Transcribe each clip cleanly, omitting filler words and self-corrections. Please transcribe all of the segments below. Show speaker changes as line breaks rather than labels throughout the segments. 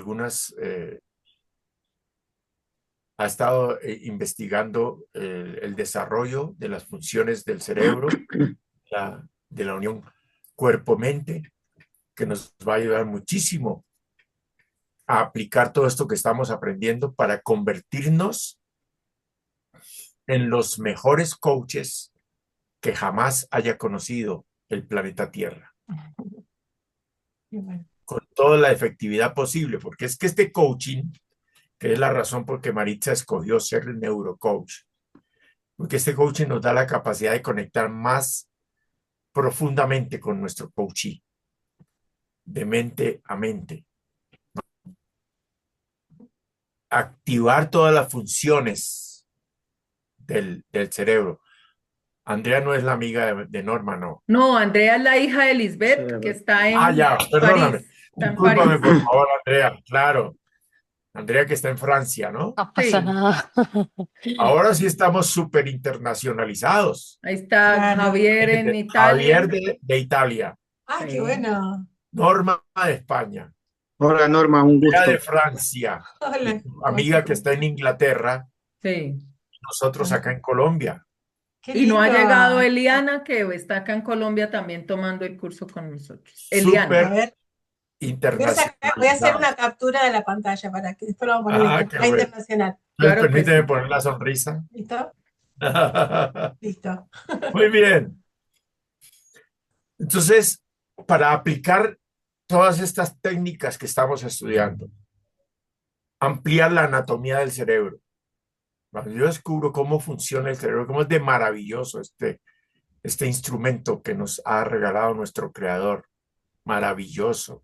algunas, ha estado investigando el desarrollo de las funciones del cerebro, de la unión cuerpo-mente, que nos va a ayudar muchísimo a aplicar todo esto que estamos aprendiendo para convertirnos en los mejores coaches que jamás haya conocido el planeta Tierra, con toda la efectividad posible, porque es que este coaching, que es la razón por que Maritza escogió ser el neurocoach, porque este coaching nos da la capacidad de conectar más profundamente con nuestro coachee, de mente a mente, activar todas las funciones del cerebro. Andrea no es la amiga de Norma, no.
No, Andrea es la hija de Lisbeth, que está
Ya,
en
perdóname.
París. Está en
Discúlpame,
París.
por favor, Andrea. Claro, Andrea que está en Francia, ¿no?
No pasa
Sí,
nada.
Ahora sí estamos súper internacionalizados.
ahí está
Claro.
Javier en
Javier
Italia.
de Italia,
Ah, qué
Sí.
bueno.
Norma de España,
Hola Norma, un
Andrea de
gusto.
Francia y
Hola,
tu
¿cómo
amiga
estás?
que está en Inglaterra,
Sí.
nosotros
Ah,
acá en Colombia.
qué
Y no ha
lindo.
llegado Eliana, que está acá en Colombia también tomando el curso con nosotros.
A
Eliana.
Súper
ver, voy a hacer una
internacionalizados.
captura de la pantalla para que después lo vamos a poner en
Qué
la
bueno.
internacional.
Entonces,
Claro que
permíteme
sí.
poner la sonrisa.
¿Listo? Listo.
Muy bien. Entonces, para aplicar todas estas técnicas que estamos estudiando, ampliar la anatomía del cerebro. Cuando yo descubro cómo funciona el cerebro, cómo es de maravilloso este instrumento que nos ha regalado nuestro creador. Maravilloso.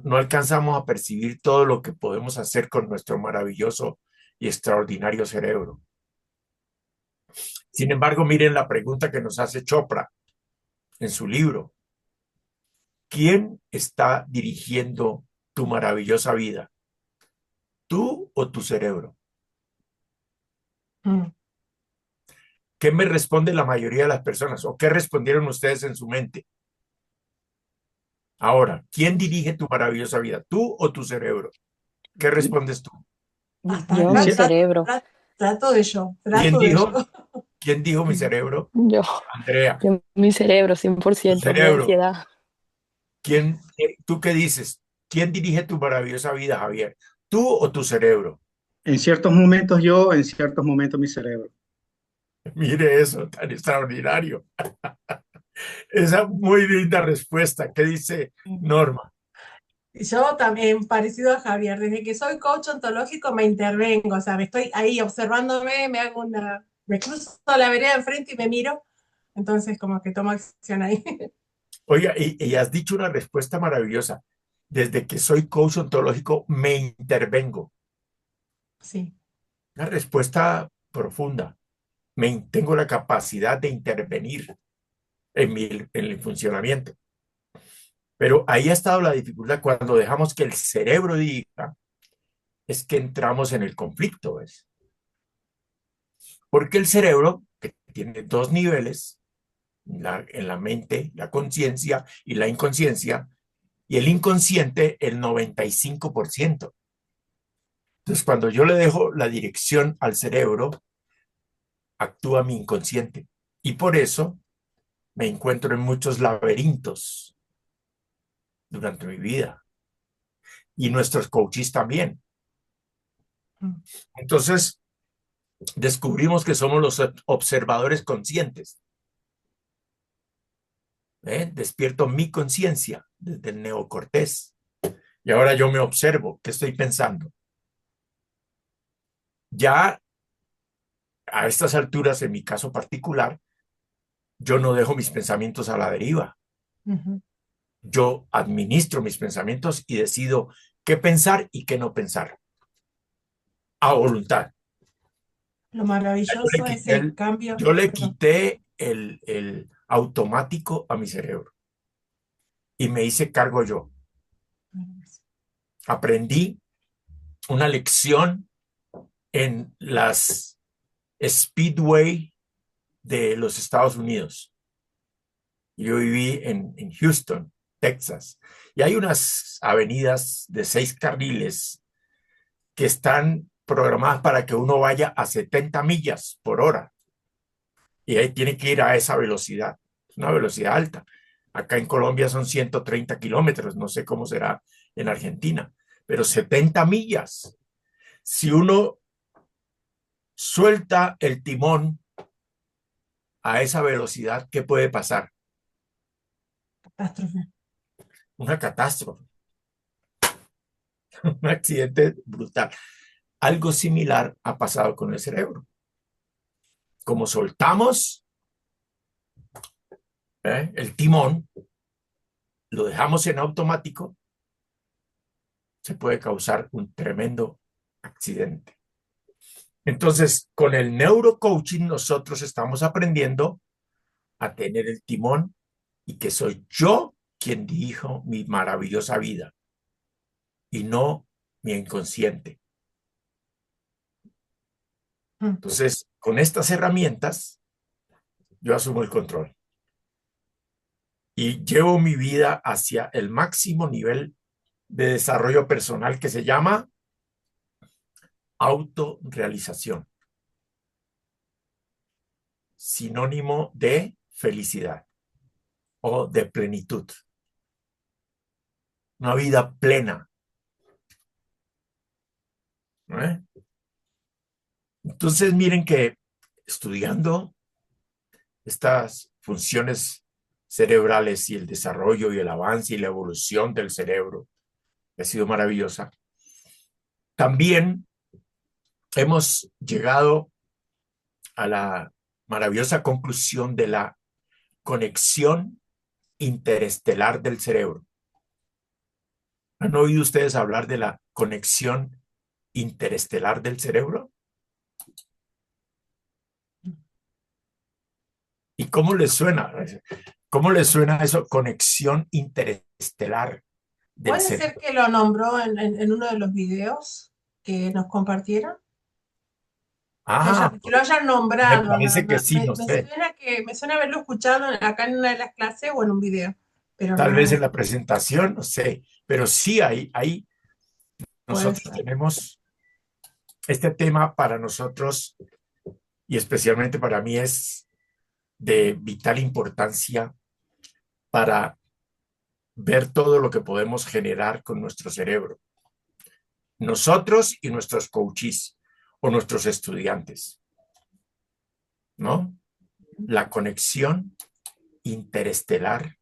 No alcanzamos a percibir todo lo que podemos hacer con nuestro maravilloso y extraordinario cerebro. Sin embargo, miren la pregunta que nos hace Chopra en su libro. ¿Quién está dirigiendo tu maravillosa vida? ¿Tú o tu cerebro?
Mm.
¿Qué me responde la mayoría de las personas? ¿O qué respondieron ustedes en su mente? Ahora, ¿quién dirige tu maravillosa vida? ¿Tú o tu cerebro? ¿Qué respondes tú?
Hasta
Yo,
acá
mi cerebro.
trato de yo,
¿Quién
trato de yo.
dijo? ¿Quién dijo mi cerebro?
Yo,
Andrea.
yo, mi cerebro,
Tu
100%, mi
cerebro.
ansiedad.
¿Tú qué dices? ¿Quién dirige tu maravillosa vida, Javier? ¿Tú o tu cerebro?
En ciertos momentos yo, en ciertos momentos mi cerebro.
Mire eso, tan extraordinario. Esa muy linda respuesta. ¿Qué dice Norma?
Yo también, parecido a Javier, desde que soy coach ontológico me intervengo, o sea, me estoy ahí observándome, me cruzo la vereda enfrente y me miro, entonces como que tomo acción ahí.
Oiga, y has dicho una respuesta maravillosa. Desde que soy coach ontológico, me intervengo.
Sí.
Una respuesta profunda. Tengo la capacidad de intervenir en el funcionamiento. Pero ahí ha estado la dificultad cuando dejamos que el cerebro diga, es que entramos en el conflicto, ¿ves? Porque el cerebro, que tiene dos niveles, en la mente, la conciencia y la inconsciencia, y el inconsciente, el 95%. Entonces, cuando yo le dejo la dirección al cerebro, actúa mi inconsciente. Y por eso me encuentro en muchos laberintos durante mi vida. Y nuestros coaches también. Entonces, descubrimos que somos los observadores conscientes. Despierto mi conciencia desde el neocortés. Y ahora yo me observo. ¿Qué estoy pensando? Ya a estas alturas, en mi caso particular, yo no dejo mis pensamientos a la deriva.
Ujú.
Yo administro mis pensamientos y decido qué pensar y qué no pensar. A voluntad.
Lo
Yo le
maravilloso es
quité
el
el,
cambio.
yo le
Perdón.
quité el automático a mi cerebro y me hice cargo yo. Aprendí una lección en las Speedway de los Estados Unidos. Yo viví en Houston Texas. Y hay unas avenidas de 6 carriles que están programadas para que uno vaya a 70 millas por hora. Y ahí tiene que ir a esa velocidad. Es una velocidad alta. Acá en Colombia son 130 kilómetros. No sé cómo será en Argentina, pero 70 millas. Si uno suelta el timón a esa velocidad, ¿qué puede pasar?
Catástrofe.
Una catástrofe, un accidente brutal. Algo similar ha pasado con el cerebro. Como soltamos el timón, lo dejamos en automático, se puede causar un tremendo accidente. Entonces, con el neurocoaching nosotros estamos aprendiendo a tener el timón y que soy yo quien dirijo mi maravillosa vida y no mi inconsciente. Entonces, con estas herramientas, yo asumo el control y llevo mi vida hacia el máximo nivel de desarrollo personal que se llama autorrealización, sinónimo de felicidad o de plenitud. Una vida plena. ¿Eh? Entonces, miren que estudiando estas funciones cerebrales y el desarrollo y el avance y la evolución del cerebro, que ha sido maravillosa, también hemos llegado a la maravillosa conclusión de la conexión interestelar del cerebro. ¿Han oído ustedes hablar de la conexión interestelar del cerebro? ¿Y cómo les suena? ¿Cómo les suena eso? Conexión interestelar del
¿Puede
cerebro.
ser que lo nombró en uno de los videos que nos compartieron?
Ah,
Que lo hayan
me
nombrado.
parece que sí, no sé.
Me suena haberlo escuchado acá en una de las clases o en un video, pero
Tal vez
no
en la presentación, no sé. Pero sí, ahí
puede
nosotros
ser.
tenemos este tema para nosotros y especialmente para mí es de vital importancia para ver todo lo que podemos generar con nuestro cerebro. Nosotros y nuestros coaches o nuestros estudiantes, ¿no? La conexión interestelar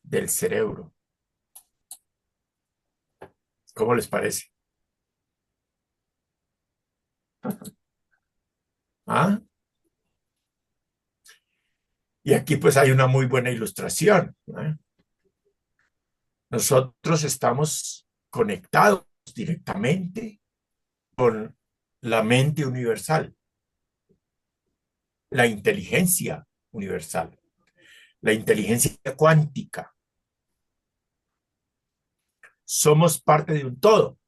del cerebro. ¿Cómo les parece? ¿Ah? Y aquí pues hay una muy buena ilustración, ¿eh? Nosotros estamos conectados directamente con la mente universal, la inteligencia universal, la inteligencia cuántica. Somos parte de un todo.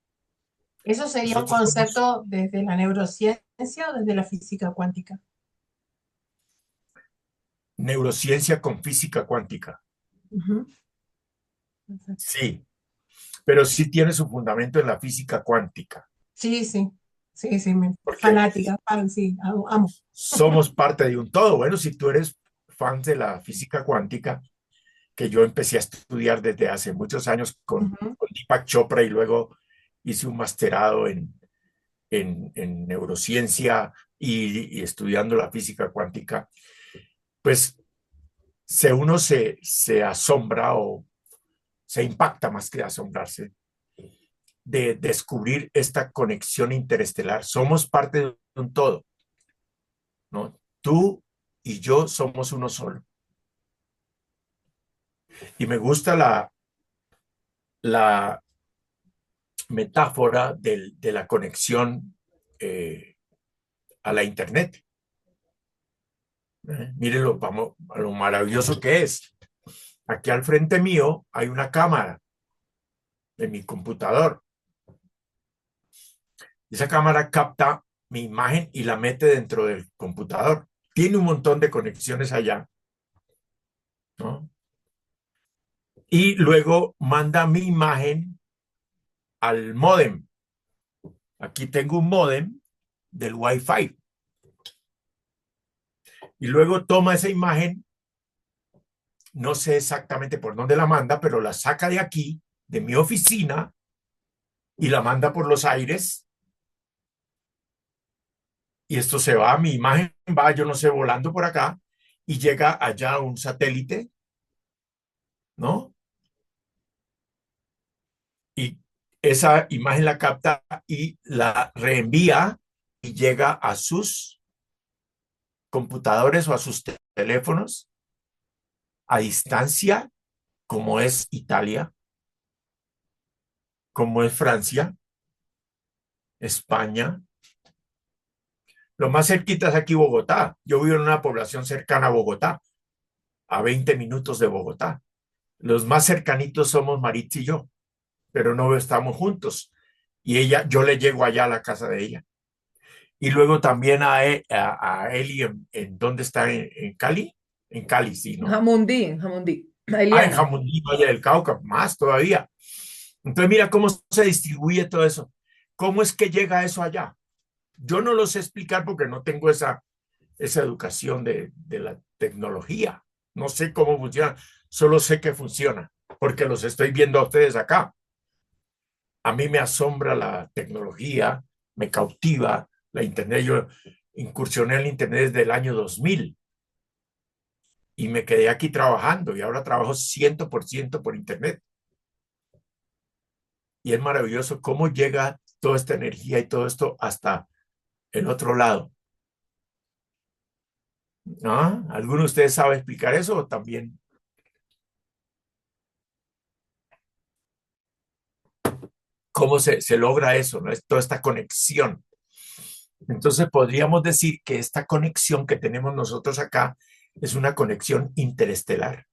¿Eso sería un
Nosotros somos
concepto desde la neurociencia o desde la física cuántica?
neurociencia con física cuántica.
Ujú.
Sí, pero sí tiene su fundamento en la física cuántica,
Sí, sí, sí, sí,
porque
fanática, fan, sí, amo.
somos parte de un todo. Bueno, si tú eres fan de la física cuántica, que yo empecé a estudiar desde hace muchos años
Ujú.
con Deepak Chopra y luego hice un masterado en neurociencia y estudiando la física cuántica, pues uno se asombra o se impacta más que asombrarse de descubrir esta conexión interestelar. Somos parte de un todo, ¿no? Tú y yo somos uno solo. Y me gusta la metáfora de la conexión a la Internet. Miren lo maravilloso que es. Aquí al frente mío hay una cámara de mi computador. Esa cámara capta mi imagen y la mete dentro del computador. Tiene un montón de conexiones allá, ¿no? y luego manda mi imagen al módem. Aquí tengo un módem del Wi-Fi. Y luego toma esa imagen, no sé exactamente por dónde la manda, pero la saca de aquí, de mi oficina, y la manda por los aires. Y esto se va, mi imagen va, yo no sé, volando por acá, y llega allá a un satélite, ¿no? Y esa imagen la capta y la reenvía y llega a sus computadores o a sus teléfonos a distancia, como es Italia, como es Francia, España. Lo más cerquita es aquí Bogotá. Yo vivo en una población cercana a Bogotá, a 20 minutos de Bogotá. Los más cercanitos somos Maritza y yo, pero no estamos juntos. Y ella, yo le llego allá a la casa de ella. Y luego también a Eli, en ¿dónde está? En Cali? En Cali, sí, ¿no?
Jamundí, en Jamundí. A
Ah, en
Eliana.
Jamundí, Valle del Cauca, más todavía. Entonces, mira cómo se distribuye todo eso. ¿Cómo es que llega eso allá? Yo no lo sé explicar porque no tengo esa educación de la tecnología. No sé cómo funciona, solo sé que funciona, porque los estoy viendo a ustedes acá. A mí me asombra la tecnología, me cautiva la Internet. Yo incursioné en el Internet desde el año 2000 y me quedé aquí trabajando y ahora trabajo 100% por Internet. Y es maravilloso cómo llega toda esta energía y todo esto hasta el otro lado. ¿Ah? ¿Alguno de ustedes sabe explicar eso o también? ¿Cómo se logra eso? ¿No? Es toda esta conexión. Entonces podríamos decir que esta conexión que tenemos nosotros acá es una conexión interestelar.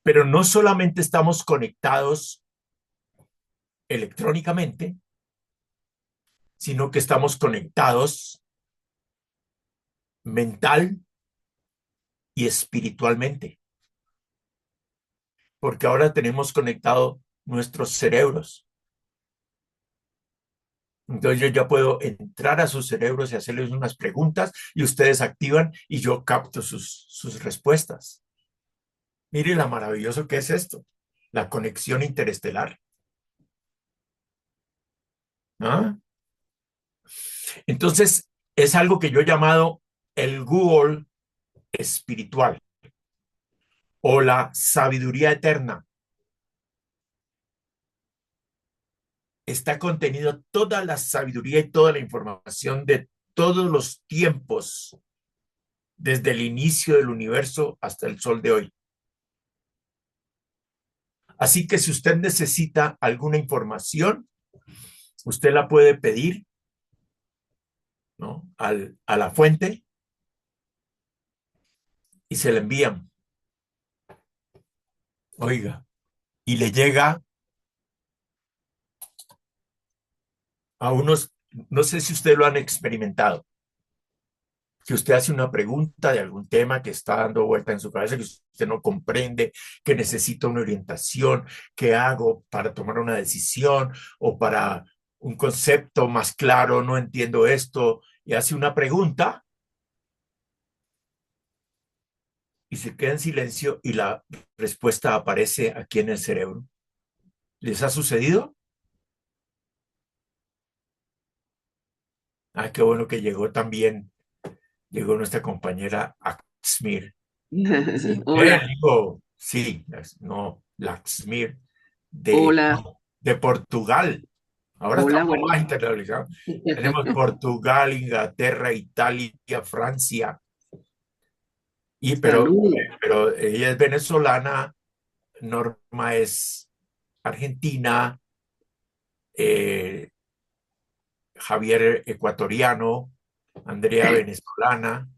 Pero no solamente estamos conectados electrónicamente, sino que estamos conectados mental y espiritualmente, porque ahora tenemos conectado nuestros cerebros. Entonces yo ya puedo entrar a sus cerebros y hacerles unas preguntas y ustedes activan y yo capto sus respuestas. Mire lo maravilloso que es esto, la conexión interestelar. ¿Ah? Entonces es algo que yo he llamado el Google espiritual o la sabiduría eterna. Está contenido toda la sabiduría y toda la información de todos los tiempos, desde el inicio del universo hasta el sol de hoy. Así que si usted necesita alguna información, usted la puede pedir, ¿no? A la fuente y se la envían. Oiga, y le llega a unos, no sé si usted lo han experimentado, que usted hace una pregunta de algún tema que está dando vuelta en su cabeza, que usted no comprende, que necesita una orientación, ¿qué hago para tomar una decisión o para un concepto más claro? No entiendo esto, y hace una pregunta y se queda en silencio y la respuesta aparece aquí en el cerebro. ¿Les ha sucedido? Ah, qué bueno que llegó también, llegó nuestra compañera Axmir.
Sí.
Hola,
Digo, sí, no, Laxmir
hola,
de Portugal. Ahora
hola,
estamos
bueno.
más internalizados. Tenemos Portugal, Inglaterra, Italia, Francia. Pero,
Salud.
pero ella es venezolana, Norma es argentina, eh, Javier ecuatoriano, Andrea venezolana.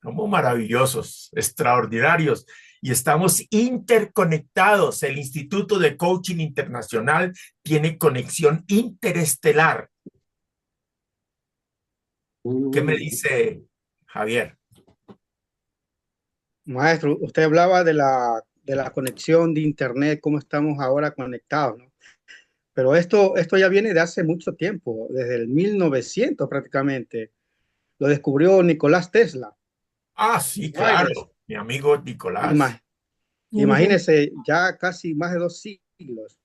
Somos maravillosos, extraordinarios y estamos interconectados. El Instituto de Coaching Internacional tiene conexión interestelar. ¿Qué me dice Javier?
Maestro, usted hablaba de la conexión de Internet, cómo estamos ahora conectados, ¿no? Pero esto ya viene de hace mucho tiempo, desde el 1900 prácticamente. Lo descubrió Nicolás Tesla.
Ah, sí,
Wireless.
claro, mi amigo Nicolás.
Ima- Imagínese, ya casi más de 2 siglos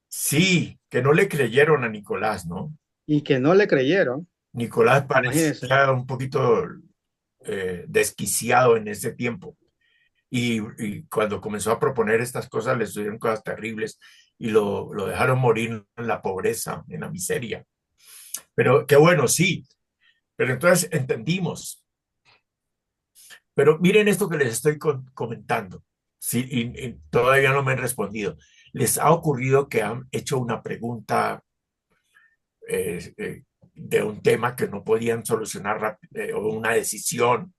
Sí, que no le creyeron a Nicolás, ¿no?
y que no le creyeron.
Nicolás
Imagínese.
parecía un poquito desquiciado en ese tiempo. Y cuando comenzó a proponer estas cosas, le sucedieron cosas terribles y lo dejaron morir en la pobreza, en la miseria. Pero qué bueno, sí. Pero entonces entendimos. Pero miren esto que les estoy comentando. Sí, y todavía no me han respondido. ¿Les ha ocurrido que han hecho una pregunta de un tema que no podían solucionar rápido, o una decisión?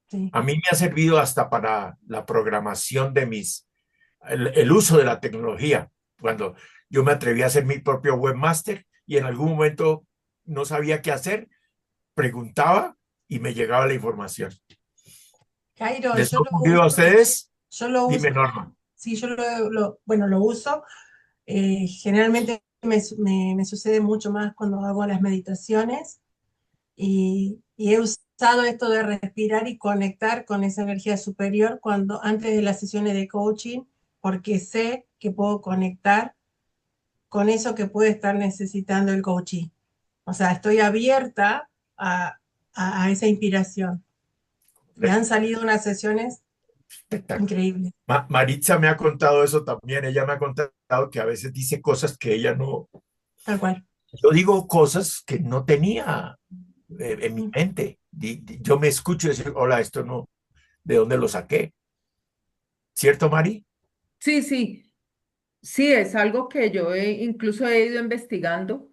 Sí.
A mí me ha servido hasta para la programación de el uso de la tecnología. Cuando yo me atreví a hacer mi propio webmaster y en algún momento no sabía qué hacer, preguntaba y me llegaba la información.
Jairo,
¿Les ha ocurrido a ustedes?
yo lo
Dime,
uso,
Norma.
sí, yo bueno, lo uso. Generalmente me sucede mucho más cuando hago las meditaciones y he usado esto de respirar y conectar con esa energía superior antes de las sesiones de coaching, porque sé que puedo conectar con eso que puede estar necesitando el coaching. O sea, estoy abierta a esa inspiración. Me han salido unas sesiones
Espectacular.
increíbles.
Maritza me ha contado eso también. Ella me ha contado que a veces dice cosas que ella no.
Tal cual.
Yo digo cosas que no tenía en mi
Ujú.
mente. Yo me escucho decir, hola, esto no, ¿de dónde lo saqué? ¿Cierto, Mari?
Sí, sí, sí, es algo que yo incluso he ido investigando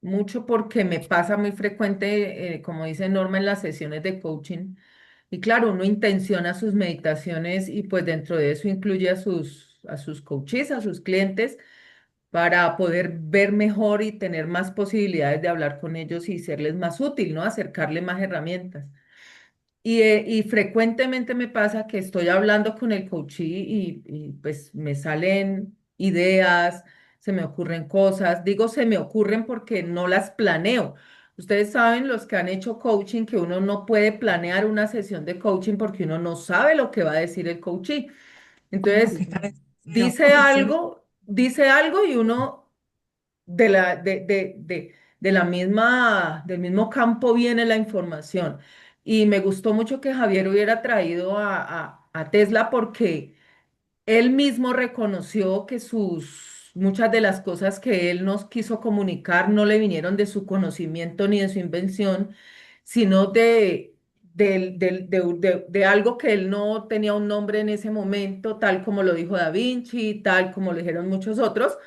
mucho porque me pasa muy frecuente, como dice Norma, en las sesiones de coaching. Y claro, uno intenciona sus meditaciones y pues dentro de eso incluye a sus coaches, a sus clientes, para poder ver mejor y tener más posibilidades de hablar con ellos y serles más útil, ¿no? Acercarle más herramientas. Y frecuentemente me pasa que estoy hablando con el coachee pues me salen ideas, se me ocurren cosas. Digo se me ocurren porque no las planeo. Ustedes saben, los que han hecho coaching, que uno no puede planear una sesión de coaching porque uno no sabe lo que va a decir el coachee.
Tenemos
Entonces,
que estar en cero. Sí.
dice algo y uno de la misma, del mismo campo viene la información. Y me gustó mucho que Javier hubiera traído a Tesla porque él mismo reconoció que muchas de las cosas que él nos quiso comunicar no le vinieron de su conocimiento ni de su invención, sino de algo que él no tenía un nombre en ese momento, tal como lo dijo Da Vinci, tal como lo dijeron muchos otros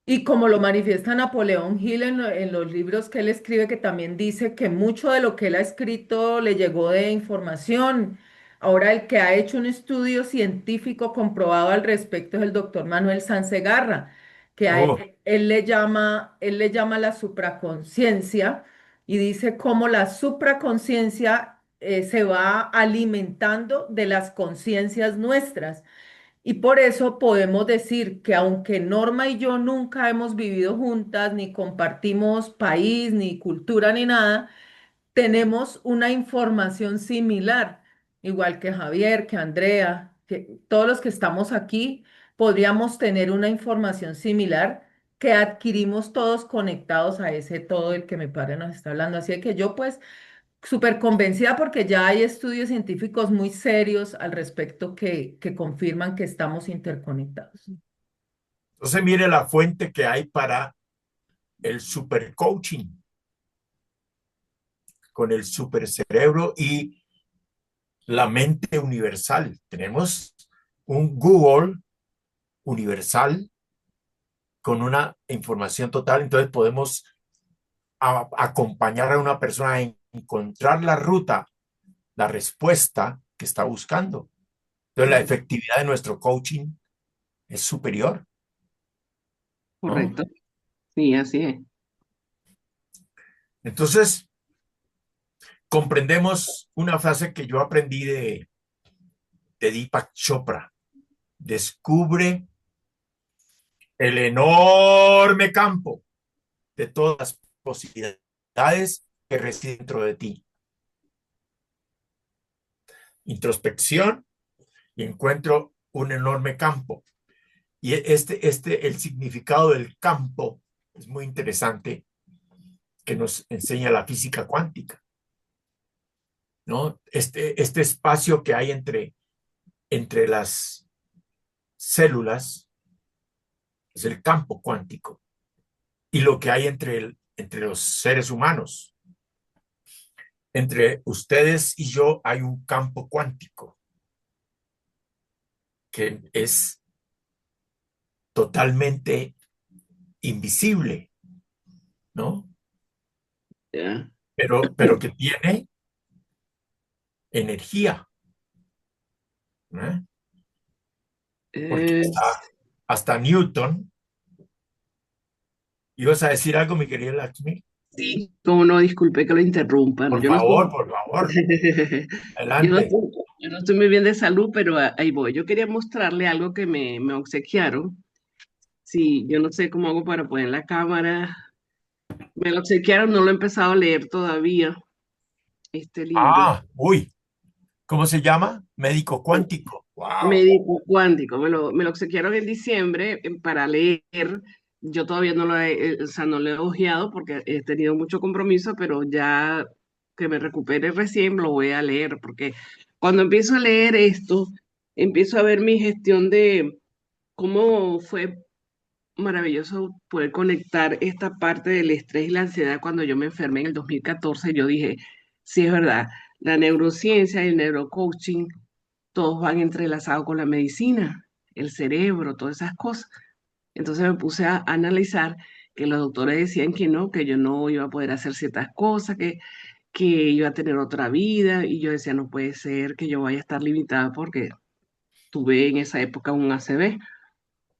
y como lo manifiesta Napoleón Hill en los libros que él escribe, que también dice que mucho de lo que él ha escrito le llegó de información. Ahora el que ha hecho un estudio científico comprobado al respecto es el doctor Manuel Sansegarra, que
Oh,
él le llama la supraconciencia y dice cómo la supraconciencia se va alimentando de las conciencias nuestras. Y por eso podemos decir que aunque Norma y yo nunca hemos vivido juntas, ni compartimos país, ni cultura, ni nada, tenemos una información similar, igual que Javier, que Andrea, que todos los que estamos aquí, podríamos tener una información similar que adquirimos todos conectados a ese todo el que me padre nos está hablando. Así que yo pues súper convencida porque ya hay estudios científicos muy serios al respecto que confirman que estamos interconectados.
entonces mire la fuente que hay para el supercoaching con el supercerebro y la mente universal. Tenemos un Google universal con una información total, entonces podemos acompañar a una persona a encontrar la ruta, la respuesta que está buscando. Entonces la efectividad de nuestro coaching es superior, ¿no?
Correcto. Sí, así es.
Entonces, comprendemos una frase que yo aprendí de Deepak Chopra. Descubre el enorme campo de todas las posibilidades que residen dentro de ti. Introspección y encuentro un enorme campo. Y el significado del campo es muy interesante, que nos enseña la física cuántica, ¿no? Este espacio que hay entre las células es el campo cuántico, y lo que hay entre los seres humanos. Entre ustedes y yo hay un campo cuántico que es totalmente invisible, ¿no?
Ya.
Pero que tiene energía, ¿no? Porque
Eh,
hasta Newton. ¿Ibas a decir algo, mi querida Lakshmi?
sí, como no, disculpe que lo interrumpan.
Por
Yo no
favor,
estoy,
por favor,
yo no
adelante.
estoy, yo no estoy muy bien de salud, pero ahí voy. Yo quería mostrarle algo que me obsequiaron. Sí, yo no sé cómo hago para poner la cámara. Me lo obsequiaron, no lo he empezado a leer todavía, este libro.
Uy, ¿cómo se llama? Médico cuántico. Wow.
Médico cuántico, me lo obsequiaron en diciembre para leer. Yo todavía no lo he, o sea, no lo he hojeado porque he tenido mucho compromiso, pero ya que me recupere recién lo voy a leer, porque cuando empiezo a leer esto, empiezo a ver mi gestión de cómo fue maravilloso poder conectar esta parte del estrés y la ansiedad cuando yo me enfermé en el 2014. Yo dije, sí es verdad, la neurociencia y el neurocoaching todos van entrelazados con la medicina, el cerebro, todas esas cosas. Entonces me puse a analizar que los doctores decían que no, que yo no iba a poder hacer ciertas cosas, que iba a tener otra vida, y yo decía, no puede ser que yo vaya a estar limitada porque tuve en esa época un ACV.
Wow.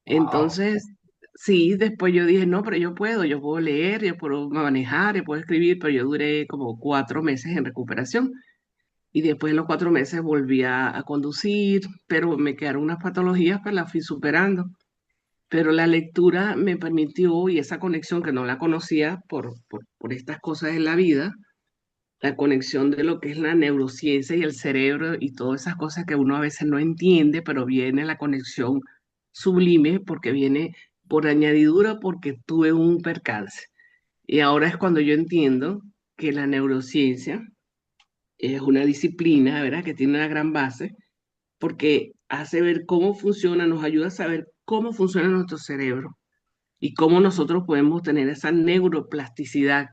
Entonces, sí, después yo dije, no, pero yo puedo leer, yo puedo manejar, yo puedo escribir, pero yo duré como 4 meses en recuperación. Y después de los 4 meses volví a conducir, pero me quedaron unas patologías, pues las fui superando. Pero la lectura me permitió, y esa conexión que no la conocía por estas cosas en la vida, la conexión de lo que es la neurociencia y el cerebro y todas esas cosas que uno a veces no entiende, pero viene la conexión sublime porque viene por añadidura porque tuve un percance. Y ahora es cuando yo entiendo que la neurociencia es una disciplina, ¿verdad? Que tiene una gran base porque hace ver cómo funciona, nos ayuda a saber cómo funciona nuestro cerebro y cómo nosotros podemos tener esa neuroplasticidad,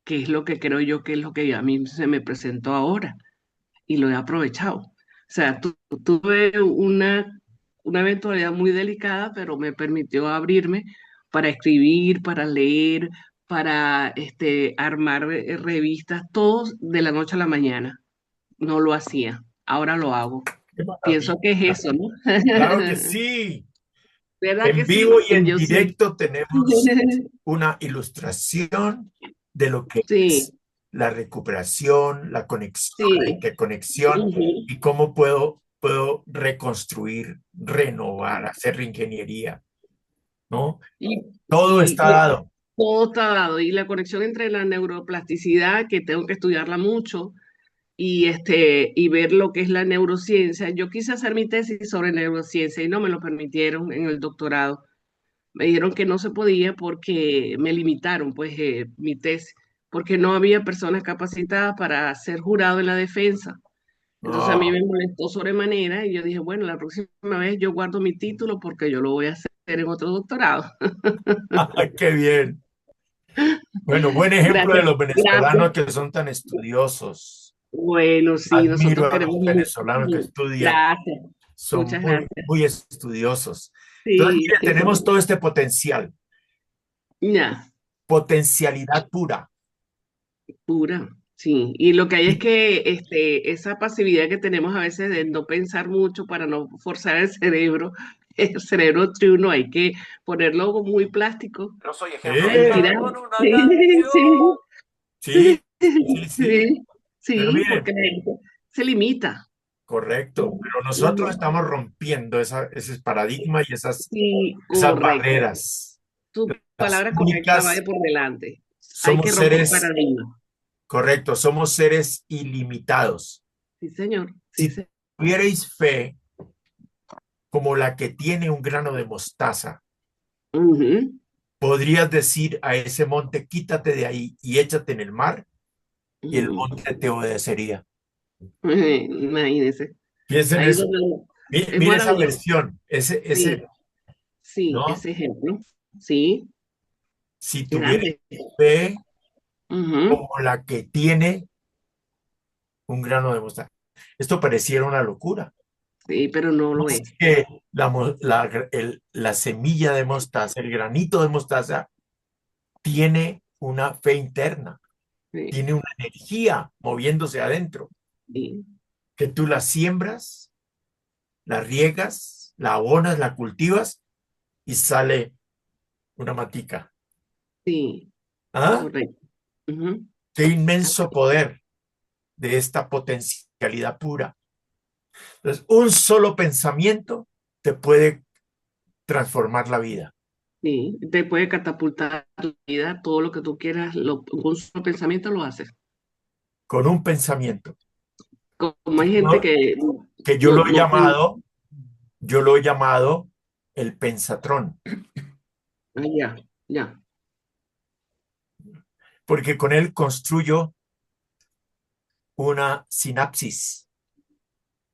que es lo que creo yo que es lo que a mí se me presentó ahora y lo he aprovechado. O sea, tuve una eventualidad muy delicada, pero me permitió abrirme para escribir, para leer, para armar revistas, todos de la noche a la mañana. No lo hacía, ahora lo hago.
Qué
Pienso que es
maravilla.
eso, ¿no?
Claro que sí.
¿Verdad que
En
sí?
vivo y en
Yo sí.
directo tenemos una ilustración de lo que
Sí,
es la recuperación, la conexión, la
sí.
interconexión,
Ujú.
y cómo puedo reconstruir, renovar, hacer reingeniería, ¿no?
Y,
Todo
y
está dado.
todo está dado. Y la conexión entre la neuroplasticidad, que tengo que estudiarla mucho, y ver lo que es la neurociencia. Yo quise hacer mi tesis sobre neurociencia y no me lo permitieron en el doctorado. Me dijeron que no se podía porque me limitaron, pues, mi tesis, porque no había personas capacitadas para ser jurado en la defensa. Entonces a mí
Ah,
me molestó sobremanera y yo dije, bueno, la próxima vez yo guardo mi título porque yo lo voy a hacer en otro doctorado.
qué bien. Bueno, buen ejemplo de
Gracias,
los
gracias.
venezolanos que son tan estudiosos.
Bueno, sí, nosotros
Admiro a los
queremos
venezolanos que estudian,
Gracias,
son
muchas
muy,
gracias.
muy estudiosos. Entonces,
Sí,
mire, tenemos todo este
ya,
potencialidad pura.
pura, sí. Y lo que hay es
Y
que esa pasividad que tenemos a veces de no pensar mucho para no forzar el cerebro triuno, hay que ponerlo muy plástico,
No soy ejemplo de
hay que
eh,
nada
tirar.
con una
Sí,
canción.
sí,
sí,
sí,
sí, sí.
sí,
Pero
Sí,
miren,
porque la gente se limita.
correcto, pero nosotros
Ujú.
estamos rompiendo ese paradigma y
Sí,
esas
correcto.
barreras.
Tu
Las
palabra correcta va de
únicas,
por delante. Hay que
somos
romper
seres,
paradigmas.
correcto, somos seres ilimitados.
Sí, señor. Sí,
Si tuvierais fe como la que tiene un grano de mostaza,
Ujú.
podrías decir a ese monte, quítate de ahí y échate en el mar, y el
Ujú.
monte te obedecería.
Imagínese.
Piensen
Ahí
eso.
donde es
Mire esa
maravilloso.
versión,
Sí, sí,
¿no?
ese ejemplo. Sí,
Si tuvierais
grande.
fe
Ujú.
como la que tiene un grano de mostaza. Esto pareciera una locura.
Sí, pero no lo
Es
es.
que la semilla de mostaza, el granito de mostaza, tiene una fe interna,
Sí,
tiene una energía moviéndose adentro,
sí,
que tú la siembras, la riegas, la abonas, la cultivas y sale una matica.
sí,
¿Ah?
correcto. Ujú.
Qué inmenso poder de esta potencialidad pura. Entonces, un solo pensamiento te puede transformar la vida.
Sí, te puede catapultar a tu vida, todo lo que tú quieras, con un solo pensamiento lo haces.
Con un pensamiento.
Como hay gente
¿No?
que
Que
no, no,
yo lo he llamado el pensatrón,
ya, ya,
porque con él construyo una sinapsis,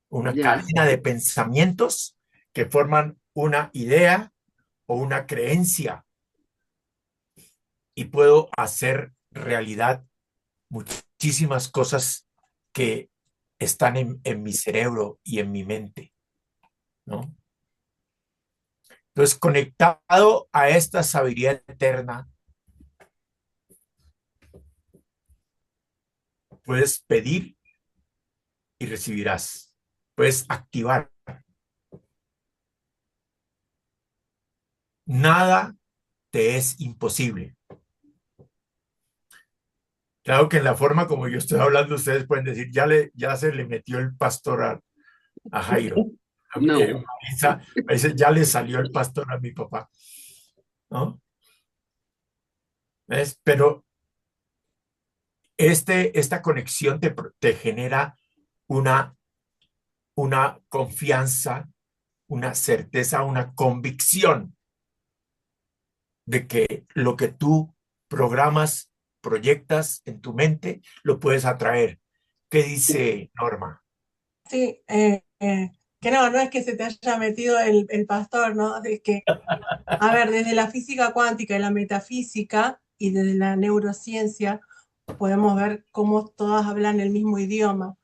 una
ya,
cadena de pensamientos que forman una idea o una creencia y puedo hacer realidad muchísimas cosas que están en mi cerebro y en mi mente, ¿no? Entonces, conectado a esta sabiduría eterna, puedes pedir y recibirás. Puedes activar. Nada te es imposible. Claro que en la forma como yo estoy hablando, ustedes pueden decir, ya se le metió el pastor a Jairo.
no,
Marisa me dice, ya le salió el pastor a mi papá, ¿no? ¿Ves? Pero esta conexión te genera una, una confianza, una certeza, una convicción de que lo que tú programas, proyectas en tu mente, lo puedes atraer. ¿Qué dice Norma?
Sí, que no es que se te haya metido el pastor, ¿no? Es que, a ver, desde la física cuántica y la metafísica y desde la neurociencia podemos ver cómo todas hablan el mismo idioma,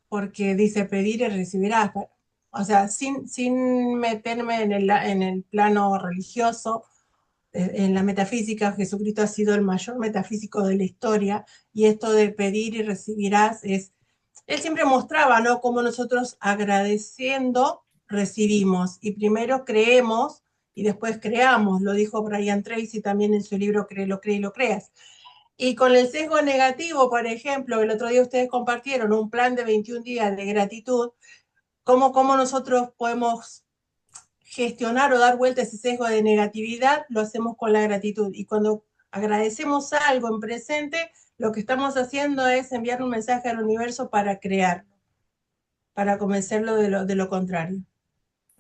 porque dice pedir y recibirás. O sea, sin meterme en el plano religioso, en la metafísica, Jesucristo ha sido el mayor metafísico de la historia, y esto de pedir y recibirás él siempre mostraba, ¿no? Cómo nosotros agradeciendo recibimos, y primero creemos y después creamos, lo dijo Brian Tracy también en su libro Créelo, cree y lo creas. Y con el sesgo negativo, por ejemplo, el otro día ustedes compartieron un plan de 21 días de gratitud, cómo nosotros podemos gestionar o dar vuelta a ese sesgo de negatividad, lo hacemos con la gratitud. Y cuando agradecemos algo en presente, lo que estamos haciendo es enviar un mensaje al universo para crear, para convencerlo de lo contrario.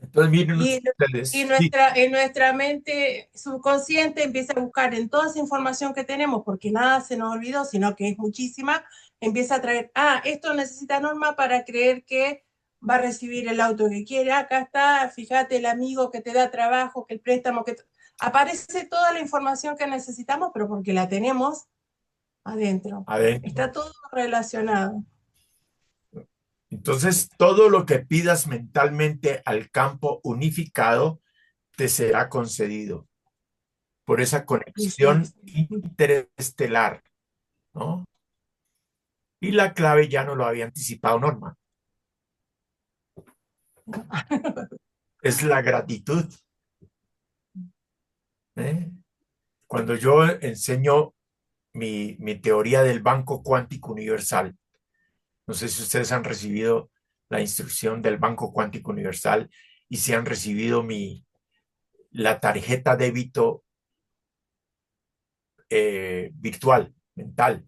Entonces, miren
Y,
ustedes, sí,
en nuestra mente subconsciente empieza a buscar en toda esa información que tenemos, porque nada se nos olvidó, sino que es muchísima, empieza a traer, esto necesita Norma para creer que va a recibir el auto que quiere, acá está, fíjate, el amigo que te da trabajo, que el préstamo, que aparece toda la información que necesitamos, pero porque la tenemos adentro.
adentro.
Está todo relacionado.
Entonces, todo lo que pidas mentalmente al campo unificado te será concedido por esa conexión interestelar, ¿no? Y la clave ya no lo había anticipado Norma, es la gratitud, ¿eh? Cuando yo enseño mi teoría del banco cuántico universal, No sé si ustedes han recibido la instrucción del Banco Cuántico Universal y si han recibido la tarjeta débito virtual, mental,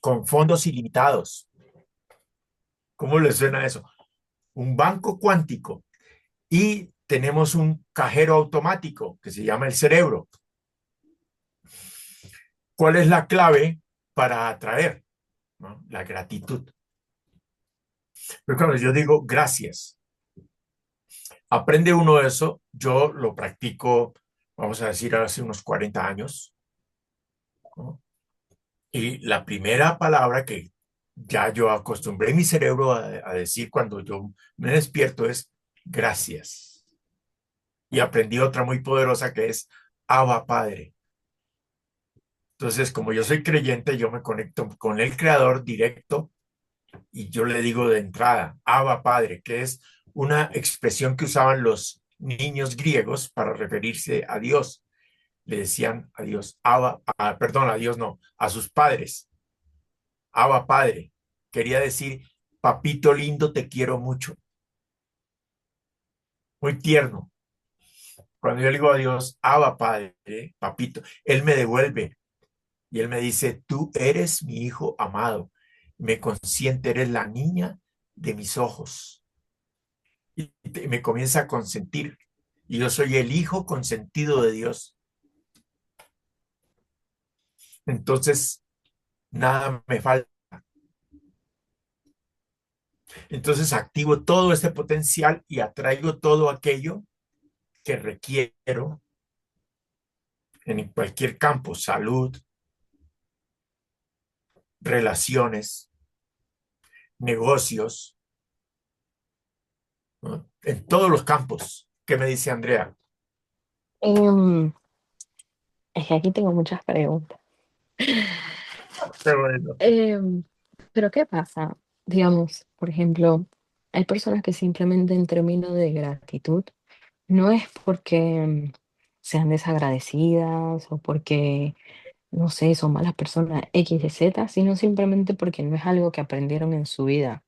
con fondos ilimitados. ¿Cómo les suena eso? Un banco cuántico y tenemos un cajero automático que se llama el cerebro. ¿Cuál es la clave para atraer? ¿No? La gratitud. Pero cuando yo digo gracias, aprende uno eso, yo lo practico, vamos a decir, hace unos 40 años, ¿no? Y la primera palabra que ya yo acostumbré mi cerebro a decir cuando yo me despierto es gracias. Y aprendí otra muy poderosa que es Abba Padre. Entonces, como yo soy creyente, yo me conecto con el Creador directo y yo le digo de entrada, Abba Padre, que es una expresión que usaban los niños griegos para referirse a Dios. Le decían a Dios, perdón, a Dios no, a sus padres, Abba Padre. Quería decir, papito lindo, te quiero mucho. Muy tierno. Cuando yo le digo a Dios, Abba Padre, papito, Él me devuelve y Él me dice, tú eres mi hijo amado, me consiente, eres la niña de mis ojos. Y me comienza a consentir. Y yo soy el hijo consentido de Dios. Entonces, nada me falta. Entonces, activo todo este potencial y atraigo todo aquello que requiero en cualquier campo, salud, relaciones, negocios, ¿no? En todos los campos. ¿Qué me dice Andrea?
Em, es que aquí tengo muchas preguntas.
Qué bueno.
Em, pero ¿qué pasa? Digamos, por ejemplo, hay personas que simplemente en términos de gratitud no es porque sean desagradecidas o porque, no sé, son malas personas X, y Z, sino simplemente porque no es algo que aprendieron en su vida.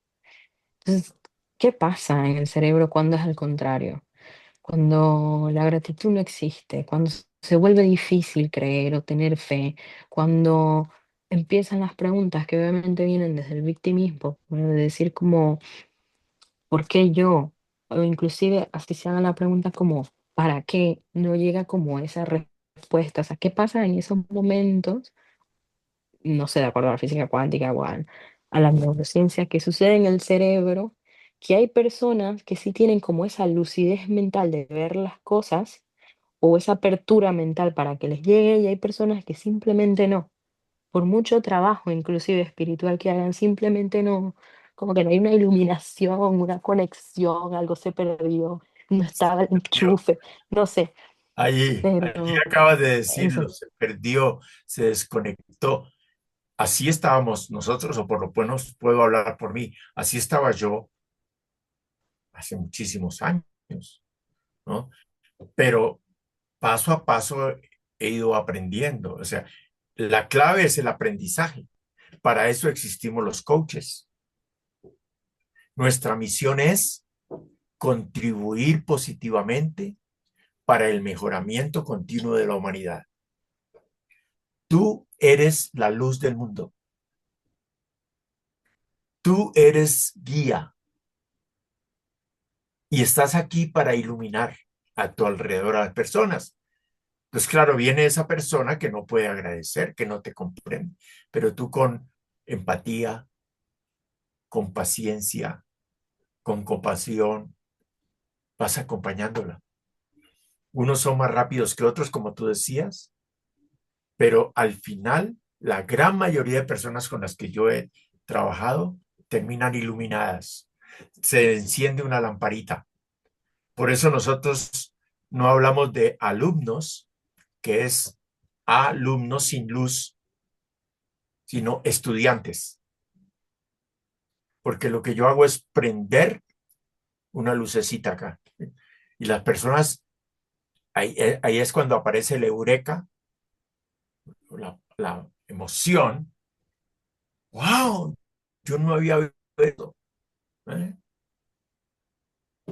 Entonces, ¿qué pasa en el cerebro cuando es al contrario? Cuando la gratitud no existe, cuando se vuelve difícil creer o tener fe, cuando empiezan las preguntas que obviamente vienen desde el victimismo, bueno, de decir como, ¿por qué yo? O inclusive así se hagan la pregunta como, ¿para qué? No llega como esa respuesta. O sea, ¿qué pasa en esos momentos? No sé, de acuerdo a la física cuántica o a la neurociencia, que sucede en el cerebro, que hay personas que sí tienen como esa lucidez mental de ver las cosas o esa apertura mental para que les llegue y hay personas que simplemente no, por mucho trabajo inclusive espiritual que hagan, simplemente no, como que no hay una iluminación, una conexión, algo se perdió, no estaba el
Yo,
enchufe, no sé,
allí
pero
acabas de decirlo,
eso.
se perdió, se desconectó. Así estábamos nosotros, o por lo menos puedo hablar por mí, así estaba yo hace muchísimos años, ¿no? Pero paso a paso he ido aprendiendo. O sea, la clave es el aprendizaje. Para eso existimos los coaches. Nuestra misión es contribuir positivamente para el mejoramiento continuo de la humanidad. Tú eres la luz del mundo. Tú eres guía y estás aquí para iluminar a tu alrededor a las personas. Entonces, claro, viene esa persona que no puede agradecer, que no te comprende, pero tú con empatía, con paciencia, con compasión, vas acompañándola. Unos son más rápidos que otros, como tú decías, pero al final, la gran mayoría de personas con las que yo he trabajado terminan iluminadas. Se enciende una lamparita. Por eso nosotros no hablamos de alumnos, que es alumnos sin luz, sino estudiantes. Porque lo que yo hago es prender una lucecita acá. Y las personas, ahí es cuando aparece el eureka, la emoción. ¡Wow! yo no había visto eso, ¿eh?